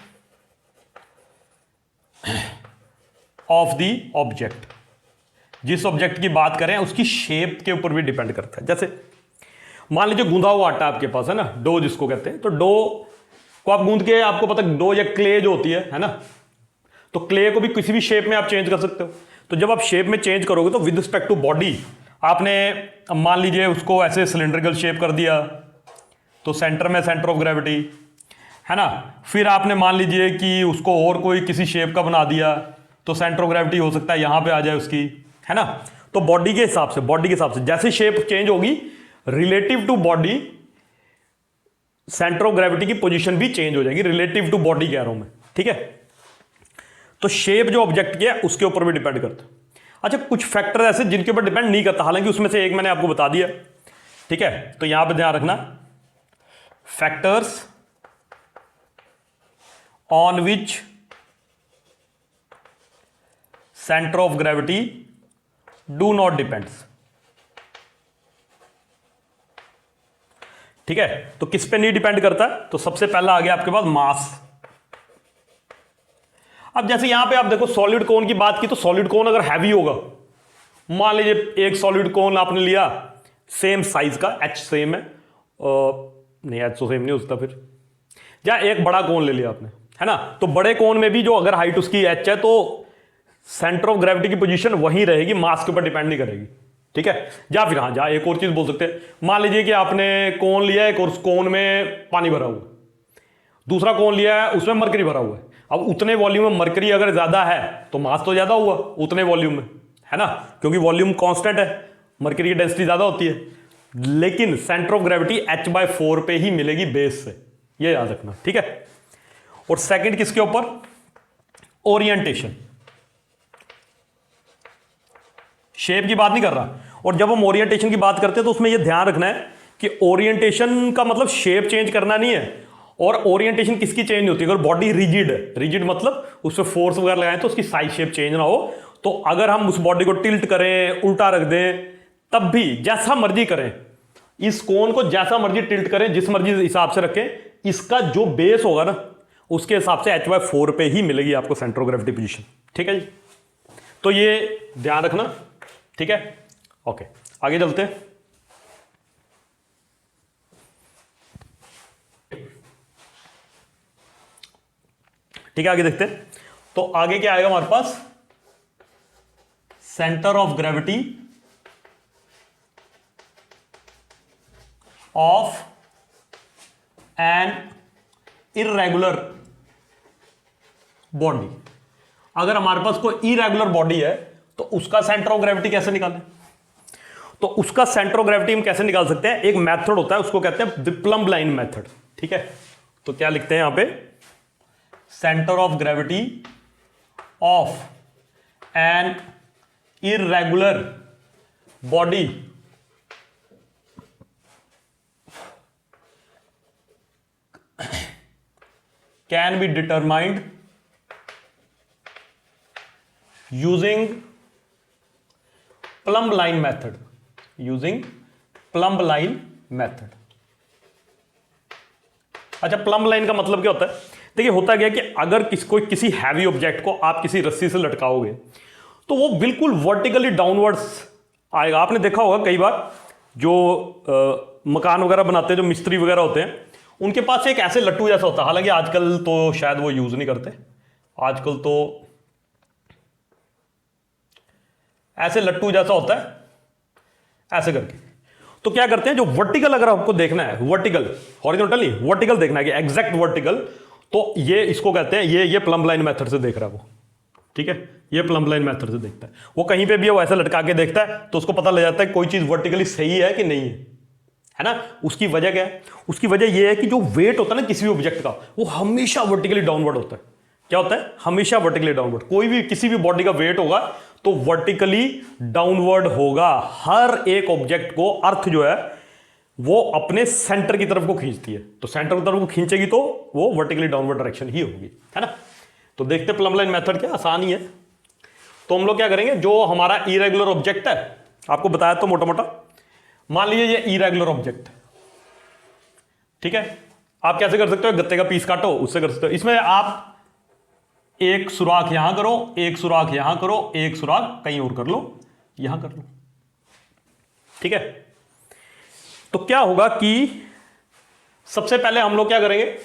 ऑफ द ऑब्जेक्ट। जिस ऑब्जेक्ट की बात करें उसकी शेप के ऊपर भी डिपेंड करता है। जैसे मान लीजिए गूंधा हुआ आटा आपके पास है ना, डो जिसको कहते हैं, तो डो को आप गूंद के, आपको पता डो या क्ले जो होती है ना, तो क्ले को भी किसी भी शेप में आप चेंज कर सकते हो। तो जब आप शेप में चेंज करोगे तो विद रिस्पेक्ट टू बॉडी आपने मान लीजिए उसको ऐसे सिलेंड्रिकल शेप कर दिया तो सेंटर में सेंटर ऑफ ग्रेविटी है ना, फिर आपने मान लीजिए कि उसको और कोई किसी शेप का बना दिया तो सेंटर ऑफ ग्रेविटी हो सकता है यहां पे आ जाए उसकी, है ना। तो बॉडी के हिसाब से जैसे शेप चेंज होगी relative to body, centre of gravity की पोजीशन भी चेंज हो जाएगी, रिलेटिव टू बॉडी कह रहा हूं मैं। ठीक है, तो शेप जो ऑब्जेक्ट की है उसके ऊपर भी डिपेंड करता है। अच्छा, कुछ फैक्टर ऐसे जिनके ऊपर डिपेंड नहीं करता, हालांकि उसमें से एक मैंने आपको बता दिया। ठीक है, तो यहां पे ध्यान रखना factors on which centre of gravity do not depends. ठीक है, तो किस पे नहीं डिपेंड करता है? तो सबसे पहला आ गया आपके पास मास। अब जैसे यहां पे आप देखो सॉलिड कोन की बात की, तो सॉलिड कोन अगर हैवी होगा, मान लीजिए एक सॉलिड कोन आपने लिया सेम साइज का, एच सेम है, नहीं एच तो सेम नहीं होता फिर, या एक बड़ा कोन ले लिया आपने, है ना, तो बड़े कोन में भी जो अगर हाइट उसकी एच है तो सेंटर ऑफ ग्रेविटी की पोजीशन वहीं रहेगी, मास के ऊपर डिपेंड नहीं करेगी। ठीक है, या फिर हाँ, जहाँ एक और चीज बोल सकते हैं, मान लीजिए कि आपने कोन लिया है और उस कोन में पानी भरा हुआ, दूसरा कोन लिया है उसमें मरकरी भरा हुआ है। अब उतने वॉल्यूम में मरकरी अगर ज्यादा है तो मास तो ज्यादा हुआ उतने वॉल्यूम में, है ना, क्योंकि वॉल्यूम कांस्टेंट है, मरकरी की डेंसिटी ज्यादा होती है, लेकिन सेंटर ऑफ ग्रेविटी h/4 पे ही मिलेगी बेस से, ये याद रखना। ठीक है, और सेकंड किसके ऊपर? ओरिएंटेशन, शेप की बात नहीं कर रहा। और जब हम ओरिएंटेशन की बात करते हैं तो उसमें यह ध्यान रखना है कि ओरिएंटेशन का मतलब शेप चेंज करना नहीं है, और ओरिएंटेशन किसकी चेंज नहीं होती? अगर बॉडी रिजिड है, रिजिड मतलब उसमें फोर्स वगैरह लगाएं तो उसकी साइज शेप चेंज ना हो, तो अगर हम उस बॉडी को टिल्ट करें, उल्टा रख दें, तब भी जैसा मर्जी करें, इस कोन को जैसा मर्जी टिल्ट करें, जिस मर्जी हिसाब से रखें, इसका जो बेस होगा ना उसके हिसाब से h/4 पे ही मिलेगी आपको सेंटर ऑफ ग्रेविटी पोजीशन। ठीक है जी, तो ये ध्यान रखना। ठीक है, ओके, आगे चलते हैं। ठीक है, आगे देखते हैं। तो आगे क्या आएगा हमारे पास? Centre of gravity of an irregular body. अगर हमारे पास कोई इरेगुलर बॉडी है तो उसका सेंटर ऑफ ग्रेविटी कैसे निकालें? तो उसका सेंटर ऑफ ग्रेविटी हम कैसे निकाल सकते हैं? एक मेथड होता है, उसको कहते हैं प्लम्ब लाइन मेथड। ठीक है, तो क्या लिखते हैं यहां पे? Centre of gravity of an irregular body can be determined using plumb line method, using plumb line method. अच्छा, प्लम्ब लाइन का मतलब क्या होता है? देखिए, होता क्या कि अगर किसी हैवी ऑब्जेक्ट को आप किसी रस्सी से लटकाओगे तो वो बिल्कुल वर्टिकली डाउनवर्ड्स आएगा। आपने देखा होगा कई बार जो मकान वगैरह बनाते हैं, जो मिस्त्री वगैरह होते हैं, उनके पास एक ऐसे लट्टू जैसा होता है। हालांकि आजकल तो शायद वो यूज नहीं करते, आजकल तो ऐसे लट्टू जैसा होता है, ऐसे करके। तो क्या करते हैं, जो वर्टिकल अगर आपको देखना है, वर्टिकल, हॉरिजॉन्टल नहीं, वर्टिकल देखना है कि एग्जैक्ट वर्टिकल, तो ये इसको कहते हैं, ये प्लम्ब लाइन मेथड से देख रहा है वो। ठीक है, ये प्लम्ब लाइन मेथड से देखता है वो। कहीं पे भी वो ऐसा लटका के देखता है तो उसको पता लग जाता है कोई चीज वर्टिकली सही है कि नहीं है ना। उसकी वजह क्या है? उसकी वजह यह है कि जो वेट होता है ना किसी भी ऑब्जेक्ट का, वो हमेशा वर्टिकली डाउनवर्ड होता है। क्या होता है? हमेशा वर्टिकली डाउनवर्ड। कोई भी किसी भी बॉडी का वेट होगा तो वर्टिकली डाउनवर्ड होगा। हर एक ऑब्जेक्ट को अर्थ जो है वो अपने सेंटर की तरफ को खींचती है, तो सेंटर की तरफ को खींचेगी तो वो वर्टिकली डाउनवर्ड डायरेक्शन ही होगी, है ना। तो देखते प्लम्ब लाइन मेथड, क्या आसान ही है। तो हम लोग क्या करेंगे, जो हमारा इरेगुलर ऑब्जेक्ट है, आपको बताया तो मोटा मोटा, मान लीजिए ये इरेगुलर ऑब्जेक्ट, ठीक है। आप कैसे कर सकते हो, गत्ते का पीस काटो, उससे कर सकते हो। इसमें आप एक सुराख यहां करो, एक सुराख यहां करो, एक सुराख कहीं और कर लो, यहां कर लो, ठीक है। तो क्या होगा कि सबसे पहले हम लोग क्या करेंगे,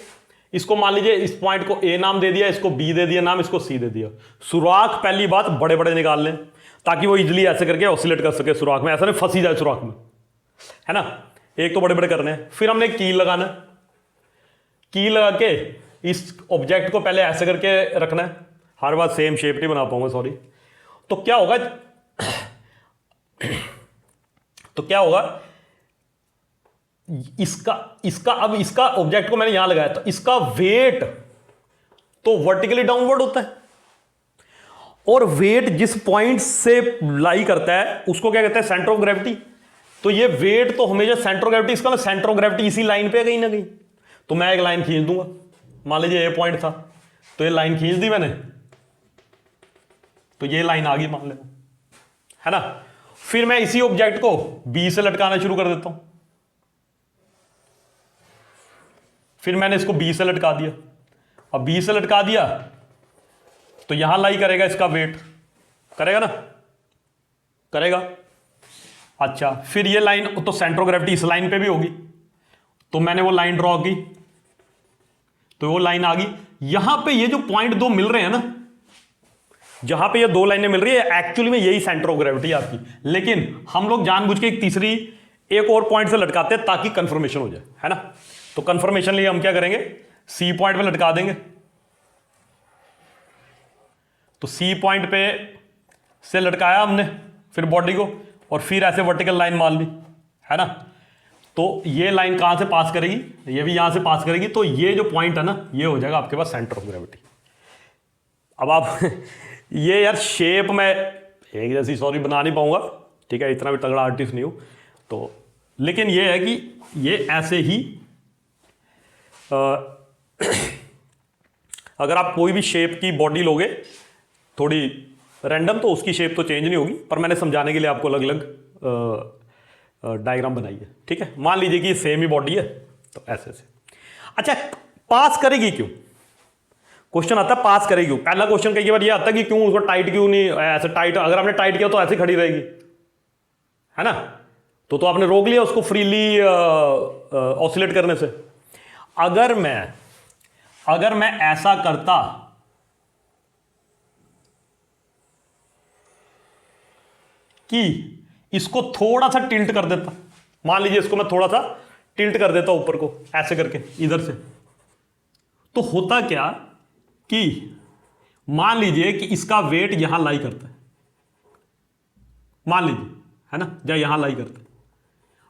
इसको मान लीजिए इस पॉइंट को ए नाम दे दिया, इसको बी दे दिया नाम, इसको सी दे दिया। सुराख पहली बात बड़े बड़े निकाल लें ताकि वो इजीली ऐसे करके ऑसिलेट कर सके सुराख में, ऐसा नहीं फंसी जाए सुराख में, है ना। एक तो बड़े बड़े करने हैं, फिर हमने कील लगाना है। कील लगा के इस ऑब्जेक्ट को पहले ऐसे करके रखना है, हर बार सेम शेप नहीं बना पाऊंगा, सॉरी। तो क्या होगा अब इसका ऑब्जेक्ट को मैंने यहां लगाया, तो इसका वेट तो वर्टिकली डाउनवर्ड होता है, और वेट जिस पॉइंट से लाई करता है उसको क्या कहते हैं, सेंटर ऑफ ग्रेविटी। तो ये वेट तो हमेशा सेंटर ऑफ ग्रेविटी, इसका सेंटर ऑफ ग्रेविटी इसी लाइन पे है कहीं ना कहीं, तो मैं एक लाइन खींच दूंगा, मान लीजिए ये पॉइंट था, तो ये लाइन खींच दी मैंने, तो ये लाइन आ गई मान लो, है ना। फिर मैं इसी ऑब्जेक्ट को बी से लटकाना शुरू कर देता हूं, फिर मैंने इसको बी से लटका दिया। अब बी से लटका दिया तो यहां लाई करेगा इसका वेट, करेगा ना, करेगा। अच्छा, फिर ये लाइन, तो सेंटर ऑफ ग्रेविटी इस लाइन पे भी होगी, तो मैंने वो लाइन ड्रॉ की, तो वो लाइन आ गई। यहां पे ये जो पॉइंट दो मिल रहे हैं ना, जहां पे ये दो लाइनें मिल रही है, एक्चुअली में यही सेंटर ऑफ ग्रेविटी आपकी, लेकिन हम लोग जानबूझ के एक तीसरी एक और पॉइंट से लटकाते हैं ताकि कंफर्मेशन हो जाए, है ना। तो कंफर्मेशन लिए हम क्या करेंगे, सी पॉइंट पे लटका देंगे। तो सी पॉइंट पे से लटकाया हमने फिर बॉडी को, और फिर ऐसे वर्टिकल लाइन मान ली, है ना। तो ये लाइन कहां से पास करेगी, ये भी यहां से पास करेगी, तो ये जो पॉइंट है ना, ये हो जाएगा आपके पास सेंटर ऑफ ग्रेविटी। अब आप ये यार शेप में एक जैसी सॉरी बना नहीं पाऊंगा, ठीक है, इतना भी तगड़ा आर्टिस्ट नहीं हूं, तो लेकिन ये है कि ये ऐसे ही अगर आप कोई भी शेप की बॉडी लोगे थोड़ी रैंडम, तो उसकी शेप तो चेंज नहीं होगी, पर मैंने समझाने के लिए आपको अलग अलग डायग्राम बनाई है, ठीक है। मान लीजिए कि ये सेम ही बॉडी है, तो ऐसे से। अच्छा, पास करेगी क्यों, क्वेश्चन आता है पास करेगी क्यों। पहला क्वेश्चन कई बार ये आता है कि क्यों उसको टाइट क्यों नहीं, ऐसे टाइट, अगर आपने टाइट किया तो ऐसे खड़ी रहेगी, है ना। तो आपने रोक लिया उसको फ्रीली ऑसिलेट करने से। अगर मैं ऐसा करता कि इसको थोड़ा सा टिल्ट कर देता, मान लीजिए इसको मैं थोड़ा सा टिल्ट कर देता ऊपर को ऐसे करके इधर से, तो होता क्या कि मान लीजिए कि इसका वेट यहां लाई करता है, मान लीजिए, है ना, या यहां लाई करता है।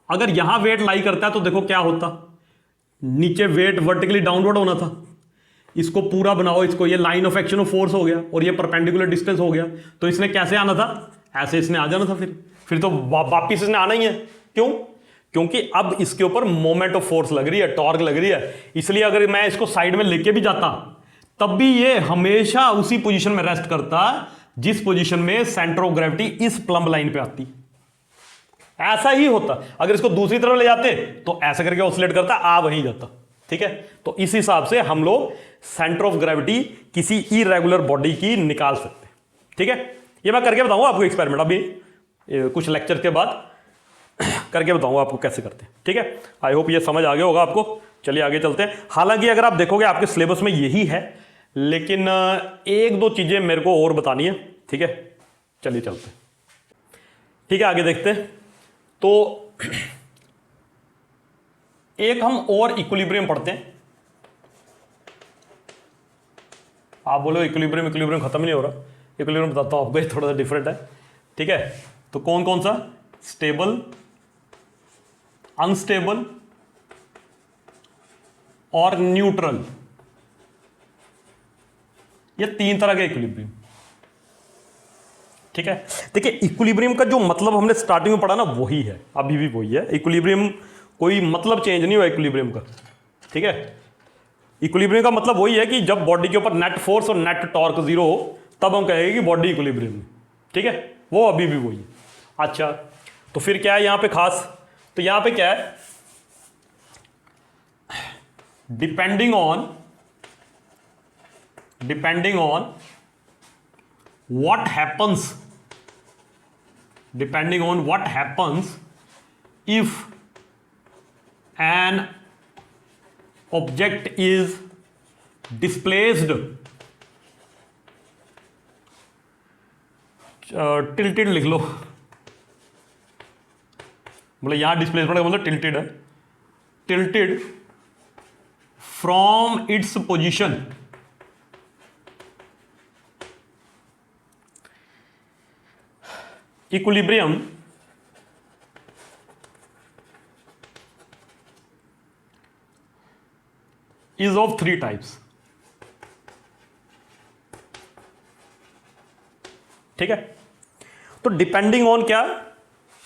अगर यहां वेट लाई करता है तो देखो क्या होता, नीचे वेट वर्टिकली डाउनवर्ड होना था, इसको पूरा बनाओ, इसको ये line of action of force हो गया और ये परपेंडिकुलर डिस्टेंस हो गया, तो इसने कैसे आना था, ऐसे इसने आ जाना था, फिर तो वापिस इसने आना ही है। क्यों, क्योंकि अब इसके ऊपर मोमेंट ऑफ फोर्स लग रही है, टॉर्क लग रही है, इसलिए अगर मैं इसको साइड में लेके भी जाता तब भी ये हमेशा उसी पोजीशन में रेस्ट करता जिस पोजीशन में सेंटर ऑफ ग्रेविटी इस प्लम्ब लाइन पे आती। ऐसा ही होता, अगर इसको दूसरी तरफ ले जाते तो ऐसा करके ऑसिलेट करता, आ वहीं जाता, ठीक है। तो इस हिसाब से हम लोग सेंटर ऑफ ग्रेविटी किसी इरेगुलर बॉडी की निकाल सकते हैं, ठीक है। ये मैं करके बताऊंगा आपको एक्सपेरिमेंट, अभी कुछ लेक्चर के बाद करके बताऊंगा आपको कैसे करते हैं, ठीक है। आई होप ये समझ आ गया होगा आपको। चलिए आगे चलते हैं। हालांकि अगर आप देखोगे आपके सिलेबस में यही है, लेकिन एक दो चीजें मेरे को और बतानी है, ठीक है। चलिए चलते हैं, ठीक है, आगे देखते हैं। तो एक हम और इक्विलिब्रियम पढ़ते हैं। आप बोलो इक्विलिब्रियम खत्म नहीं हो रहा, इक्विलिब्रियम बताता हूं आपको, ये थोड़ा सा डिफरेंट है, ठीक है। तो कौन कौन सा, स्टेबल, अनस्टेबल और न्यूट्रल, ये तीन तरह के इक्विलिब्रियम, ठीक है। देखिए इक्विलिब्रियम का जो मतलब हमने स्टार्टिंग में पढ़ा ना, वही है, अभी भी वही है। इक्विलिब्रियम कोई मतलब चेंज नहीं हुआ इक्विलिब्रियम का, ठीक है। इक्विलिब्रियम का मतलब वही है कि जब बॉडी के ऊपर नेट फोर्स और नेट टॉर्क जीरो हो तब हम कहेंगे कि बॉडी इक्विलिब्रियम में, ठीक है, वो अभी भी वही है। अच्छा, तो फिर क्या है यहां पे खास, तो यहां पे क्या है, depending on what happens if an object is displaced tilted लिख लो, मतलब यहां डिस्प्लेसमेंट का मतलब टिल्टेड है, tilted from its position equilibrium is of three types, ठीक है। तो डिपेंडिंग ऑन क्या,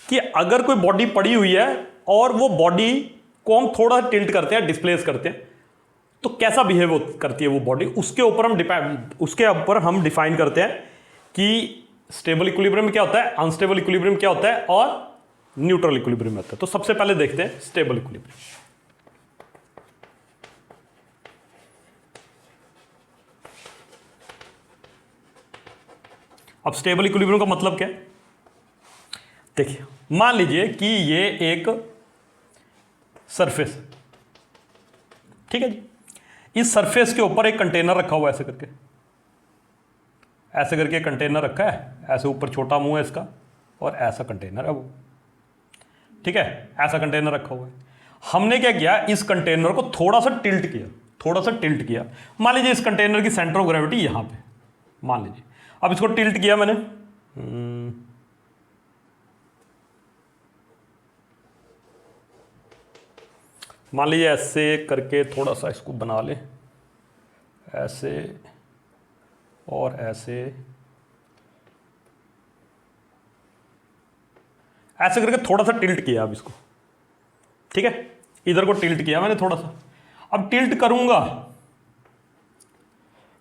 कि अगर कोई बॉडी पड़ी हुई है और वो बॉडी को हम थोड़ा टिल्ट करते हैं, डिस्प्लेस करते हैं, तो कैसा बिहेव करती है वो बॉडी, उसके ऊपर हम डिफाइन करते हैं कि स्टेबल इक्विलिब्रियम क्या होता है, अनस्टेबल इक्विलिब्रियम क्या होता है और न्यूट्रल इक्विलिब्रियम होता है। तो सबसे पहले देखते हैं स्टेबल इक्विलिब्रियम। अब स्टेबल इक्विलिब्रियम का मतलब क्या है, देखिए मान लीजिए कि ये एक सरफेस है, ठीक है जी। इस सरफेस के ऊपर एक कंटेनर रखा हुआ है, ऐसे करके कंटेनर रखा है, ऐसे ऊपर छोटा मुंह है इसका और ऐसा कंटेनर है वो, ठीक है, ऐसा कंटेनर रखा हुआ है। हमने क्या किया, इस कंटेनर को थोड़ा सा टिल्ट किया। मान लीजिए इस कंटेनर की सेंटर ऑफ ग्रेविटी यहां पे, मान लीजिए, अब इसको टिल्ट किया मैंने, मान लीजिए ऐसे करके थोड़ा सा इसको बना ले, ऐसे और ऐसे करके थोड़ा सा टिल्ट किया अब इसको, ठीक है, इधर को टिल्ट किया मैंने थोड़ा सा। अब टिल्ट करूंगा,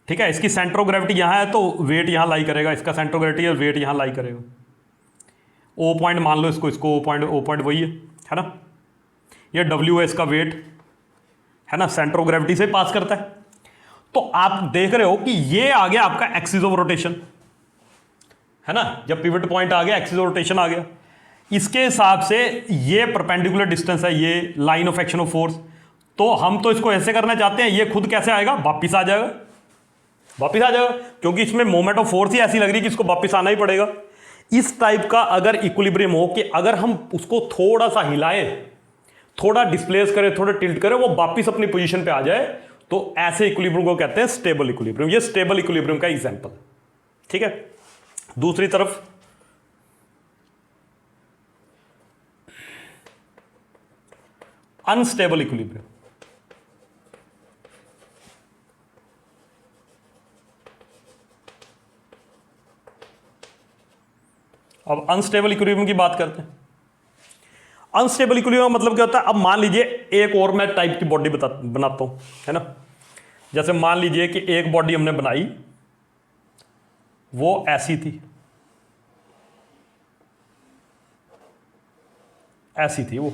ठीक है, इसकी सेंटर ऑफ ग्रेविटी यहां है तो वेट यहां लाई करेगा, इसका सेंटर ऑफ ग्रेविटी है, वेट यहां लाई करेगा। ओ पॉइंट मान लो इसको, ओ पॉइंट वही है ना, ये डब्ल्यू है इसका वेट, है ना, सेंटर ऑफ ग्रेविटी से पास करता है। तो आप देख रहे हो कि ये आ गया आपका एक्सिस ऑफ रोटेशन, है ना, जब पिवट पॉइंट आ गया एक्सिस ऑफ रोटेशन आ गया। इसके हिसाब से ये परपेंडिकुलर डिस्टेंस है, ये line of action of force. तो हम तो इसको ऐसे करना चाहते हैं, ये खुद कैसे आएगा, वापिस आ जाएगा, क्योंकि इसमें मोमेंट ऑफ फोर्स ही ऐसी लग रही है कि इसको वापिस आना ही पड़ेगा। इस टाइप का अगर इक्विलिब्रियम हो कि अगर हम उसको थोड़ा सा हिलाए, थोड़ा डिस्प्लेस करें, थोड़ा टिल्ट करें, वो वापिस अपनी पोजीशन पे आ जाए, तो ऐसे इक्विलिब्रियम को कहते हैं स्टेबल इक्विलिब्रियम। ये स्टेबल इक्विलिब्रियम का एग्जांपल, ठीक है। दूसरी तरफ अनस्टेबल इक्विलिब्रियम। अब अनस्टेबल इक्विलिब्रियम की बात करते हैं। अनस्टेबल इक्विलिब्रियम मतलब क्या होता है, अब मान लीजिए एक और मैं टाइप की बॉडी बनाता हूं, है ना। जैसे मान लीजिए कि एक बॉडी हमने बनाई, वो ऐसी थी, वो,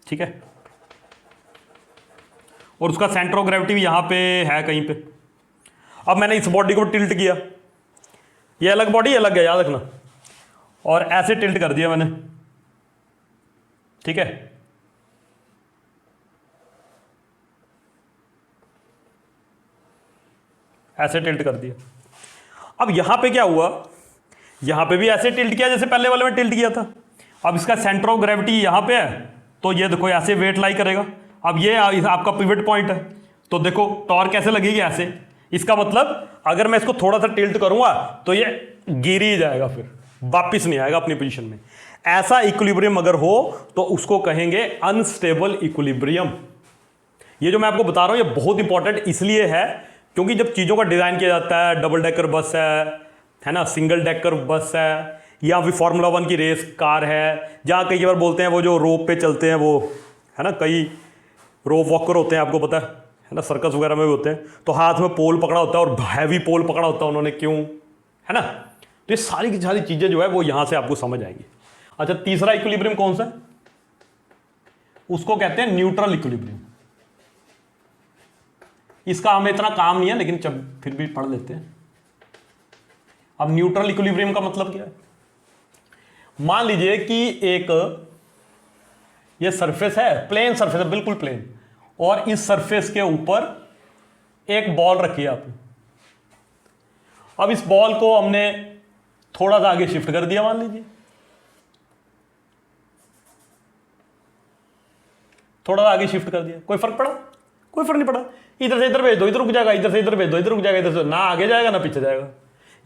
ठीक है, और उसका सेंटर ऑफ ग्रेविटी भी यहां पे है कहीं पे। अब मैंने इस बॉडी को टिल्ट किया, ये अलग बॉडी अलग है, याद रखना, और ऐसे टिल्ट कर दिया मैंने, ठीक है, ऐसे टिल्ट कर दिया। अब यहां पे क्या हुआ, यहां पे भी ऐसे टिल्ट किया जैसे पहले वाले में टिल्ट किया था। अब इसका सेंटर ऑफ ग्रेविटी यहां पे है, तो ये देखो ऐसे वेट लाई करेगा। अब ये आपका पिवट पॉइंट है, तो देखो टॉर्क कैसे लगेगी, ऐसे। इसका मतलब अगर मैं इसको थोड़ा सा टिल्ट करूंगा तो ये गिर ही जाएगा, फिर वापिस नहीं आएगा अपनी पोजीशन में। ऐसा इक्विलिब्रियम अगर हो तो उसको कहेंगे अनस्टेबल इक्विलिब्रियम। ये जो मैं आपको बता रहा हूं ये बहुत इंपॉर्टेंट इसलिए है क्योंकि जब चीजों का डिजाइन किया जाता है, डबल डेकर बस है ना, सिंगल डेकर बस है, या फिर फार्मूला 1 की रेस कार है, जहां कई बार बोलते हैं वो जो रोप पे चलते हैं वो, है ना, कई रोप वॉकर होते हैं, आपको पता है ना, सर्कस वगैरह में भी होते हैं, तो हाथ में पोल पकड़ा होता है और हैवी पोल पकड़ा होता है उन्होंने, क्यों, है ना। तो ये सारी की सारी चीजें जो है वो यहां से आपको समझ आएंगी। अच्छा, तीसरा इक्विलिब्रियम कौन सा है, उसको कहते हैं न्यूट्रल इक्विलिब्रियम। इसका हमें इतना काम नहीं है लेकिन जब फिर भी पढ़ लेते हैं। अब न्यूट्रल इक्विलिब्रियम का मतलब क्या है, मान लीजिए कि एक ये सरफेस है, प्लेन सरफेस है, बिल्कुल प्लेन, और इस सरफेस के ऊपर एक बॉल रखी है आपने। अब इस बॉल को हमने थोड़ा सा आगे शिफ्ट कर दिया, मान लीजिए थोड़ा सा आगे शिफ्ट कर दिया, कोई फर्क पड़ा, कोई फर्क नहीं पड़ा। इधर से इधर भेज दो, इधर रुक जाएगा, इधर से इधर भेज दो, इधर रुक जाएगा, इधर से ना आगे जाएगा ना पीछे जाएगा।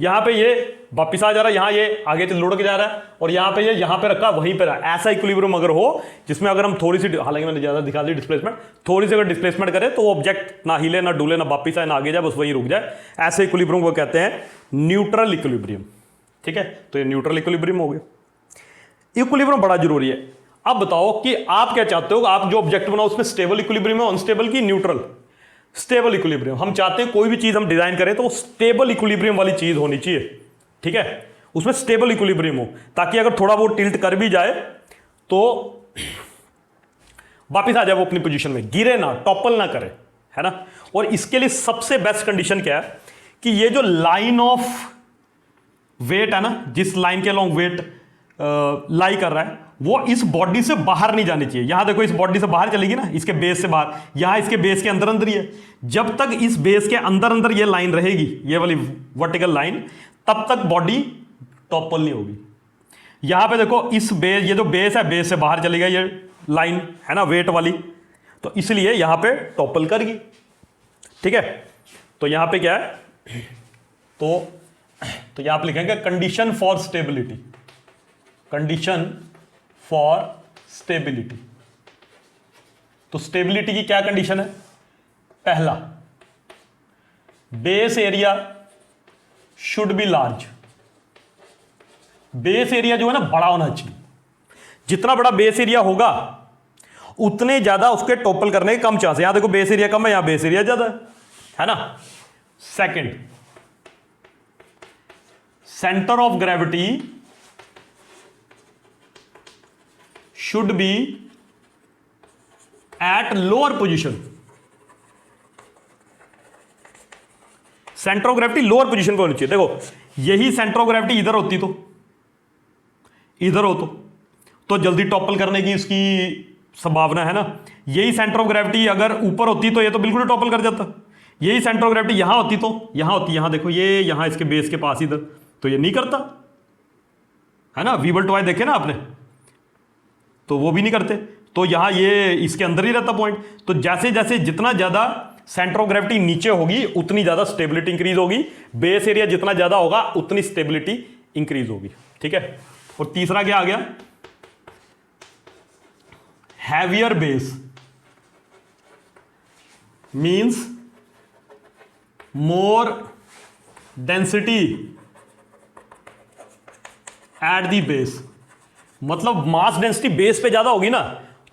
यहां पे ये वापिस आ जा रहा है, यहां ये आगे से लुढ़क जा रहा है, और यहां पे ये यहां पे रखा वहीं पे रहा। ऐसा इक्विलिब्रियम अगर हो जिसमें अगर हम थोड़ी सी, हालांकि मैंने ज्यादा दिखा दी डिस्प्लेसमेंट, थोड़ी सी अगर डिस्प्लेसमेंट करें तो वो ऑब्जेक्ट ना हिले ना डूले ना वापिस आए ना आगे जाए, बस वहीं रुक जाए, ऐसे इक्विलिब्रियम को कहते हैं न्यूट्रल इक्विलिब्रियम। ठीक है, तो ये न्यूट्रल इक्विलिब्रियम हो गया। इक्विलिब्रियम बड़ा जरूरी है। अब बताओ कि आप क्या चाहते हो, आप जो ऑब्जेक्ट बनाओ उसमें स्टेबल इक्विलिब्रियम है, अनस्टेबल की न्यूट्रल? Stable equilibrium. हम चाहते हैं कोई भी चीज हम डिजाइन करें तो स्टेबल इक्विलिब्रियम वाली चीज होनी चाहिए, ठीक है, उसमें स्टेबल इक्विलिब्रियम हो, ताकि अगर थोड़ा वो टिल्ट कर भी जाए तो वापिस आ जाए वो अपनी पोजीशन में, गिरे ना, टॉपल ना करे, है ना। और इसके लिए सबसे बेस्ट कंडीशन क्या है कि ये जो लाइन ऑफ वेट है ना, जिस लाइन के अलोंग वेट लाई कर रहा है, वो इस बॉडी से बाहर नहीं जानी चाहिए। यहां देखो इस बॉडी से बाहर चलेगी ना, इसके बेस से बाहर, यहां इसके बेस के अंदर अंदर ही है। जब तक इस बेस के अंदर अंदर ये लाइन रहेगी, ये वाली वर्टिकल लाइन, तब तक बॉडी टॉपल नहीं होगी। यहां पे देखो इस बेस, ये जो बेस है, बेस से बाहर चली गई ये लाइन, है ना, वेट वाली, तो इसलिए यहां पे टॉपल करेगी, ठीक है। तो यहां पे क्या है, तो यहां पे लिखेंगे condition for stability, condition for stability. तो स्टेबिलिटी की क्या कंडीशन है? पहला, base area should be large. Base area जो है ना बड़ा होना चाहिए। जितना बड़ा बेस एरिया होगा उतने ज्यादा उसके टॉपल करने के कम चांस है। यहां देखो बेस एरिया कम है, यहां बेस एरिया ज्यादा है ना। Second, centre of gravity should be at lower position. Centre of gravity lower position पे होनी चाहिए। देखो यही सेंटर ऑफ ग्रेविटी इधर होती तो इधर हो तो जल्दी टॉपल करने की इसकी संभावना है ना। यही सेंटर ऑफ ग्रेविटी अगर ऊपर होती तो ये तो बिल्कुल टॉपल कर जाता। यही सेंटर ऑफ ग्रेविटी यहां होती तो यहां होती, यहां देखो ये यहां इसके बेस के पास इधर, तो ये नहीं करता, है ना। वीबल टॉय देखे ना आपने, तो वो भी नहीं करते। तो यहां ये इसके अंदर ही रहता पॉइंट। तो जैसे जैसे जितना ज्यादा सेंटर ऑफ ग्रेविटी नीचे होगी उतनी ज्यादा स्टेबिलिटी इंक्रीज होगी। बेस एरिया जितना ज्यादा होगा उतनी स्टेबिलिटी इंक्रीज होगी, ठीक है। और तीसरा क्या आ गया? Heavier base means more density at the base. मतलब मास डेंसिटी बेस पे ज्यादा होगी ना,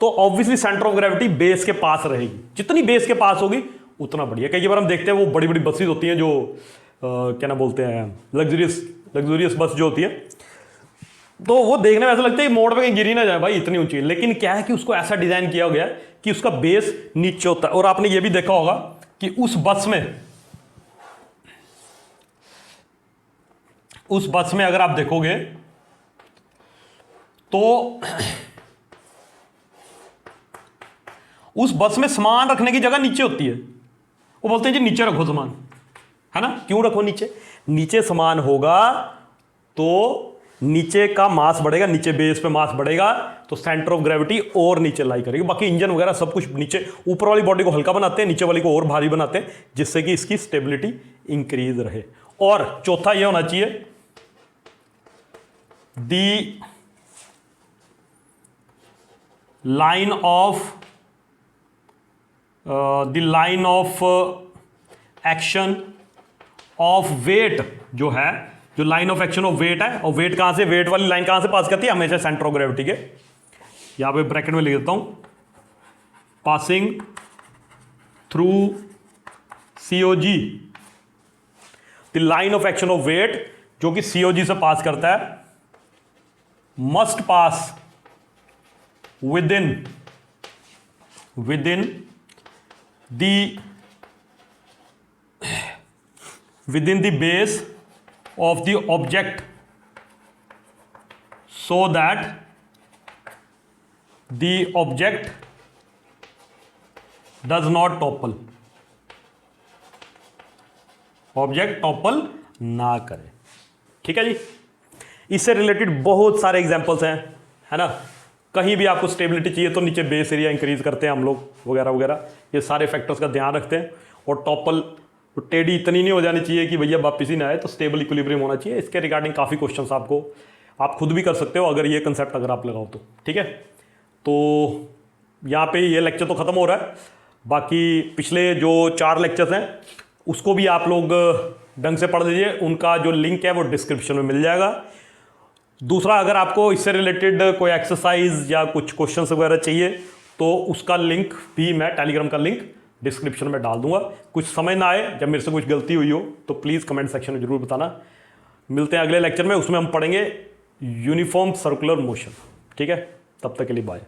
तो obviously centre of gravity base के पास रहेगी। जितनी बेस के पास होगी उतना बढ़िया। कई बार हम देखते हैं वो बड़ी बड़ी बसेस होती हैं जो क्या ना बोलते हैं, लग्जूरियस बस जो होती है, तो वो देखने में ऐसा लगता है कि मोड़ पे कहीं गिरी ना जाए भाई, इतनी ऊंची। लेकिन क्या है कि उसको ऐसा डिजाइन किया गया है कि उसका बेस नीचे होता है। और आपने ये भी देखा होगा कि उस बस में अगर आप देखोगे तो उस बस में सामान रखने की जगह नीचे होती है। वो बोलते हैं जी नीचे रखो सामान, है ना। क्यों रखो नीचे? नीचे सामान होगा तो नीचे का मास बढ़ेगा, नीचे बेस पे मास बढ़ेगा तो सेंटर ऑफ ग्रेविटी और नीचे लाई करेगी। बाकी इंजन वगैरह सब कुछ नीचे, ऊपर वाली बॉडी को हल्का बनाते हैं, नीचे वाली को और भारी बनाते हैं, जिससे कि इसकी स्टेबिलिटी इंक्रीज रहे। और चौथा ये होना चाहिए, the line of action of weight जो है, जो line of action of weight है, और वेट कहां से, वेट वाली लाइन कहां से पास करती है? हमेशा सेंटर ऑफ ग्रेविटी के, यहां पे ब्रैकेट में लिख देता हूं, passing through COG. The line of action of weight जो कि सीओजी से पास करता है, must pass within the base of the object so that the object does not topple, object topple ना करे, ठीक है जी। इससे रिलेटेड बहुत सारे एग्जांपल्स हैं, है ना। कहीं भी आपको स्टेबिलिटी चाहिए तो नीचे बेस एरिया इंक्रीज करते हैं हम लोग वगैरह वगैरह, ये सारे फैक्टर्स का ध्यान रखते हैं। और टॉपल टेढ़ी इतनी नहीं हो जानी चाहिए कि भैया वापिस ही ना आए, तो स्टेबल इक्विलिब्रियम होना चाहिए। इसके रिगार्डिंग काफ़ी क्वेश्चंस आपको आप खुद भी कर सकते हो अगर ये कंसेप्ट अगर आप लगाओ तो, ठीक है। तो यहाँ पे ये लेक्चर तो ख़त्म हो रहा है, बाकी पिछले जो 4 लेक्चर्स हैं उसको भी आप लोग ढंग से पढ़ लीजिए। उनका जो लिंक है वो डिस्क्रिप्शन में मिल जाएगा। दूसरा, अगर आपको इससे रिलेटेड कोई एक्सरसाइज या कुछ क्वेश्चंस वगैरह चाहिए तो उसका लिंक भी मैं, टेलीग्राम का लिंक डिस्क्रिप्शन में डाल दूंगा। कुछ समझ ना आए, जब मेरे से कुछ गलती हुई हो तो प्लीज़ कमेंट सेक्शन में जरूर बताना। मिलते हैं अगले लेक्चर में, उसमें हम पढ़ेंगे यूनिफॉर्म सर्कुलर मोशन। ठीक है, तब तक के लिए बाय।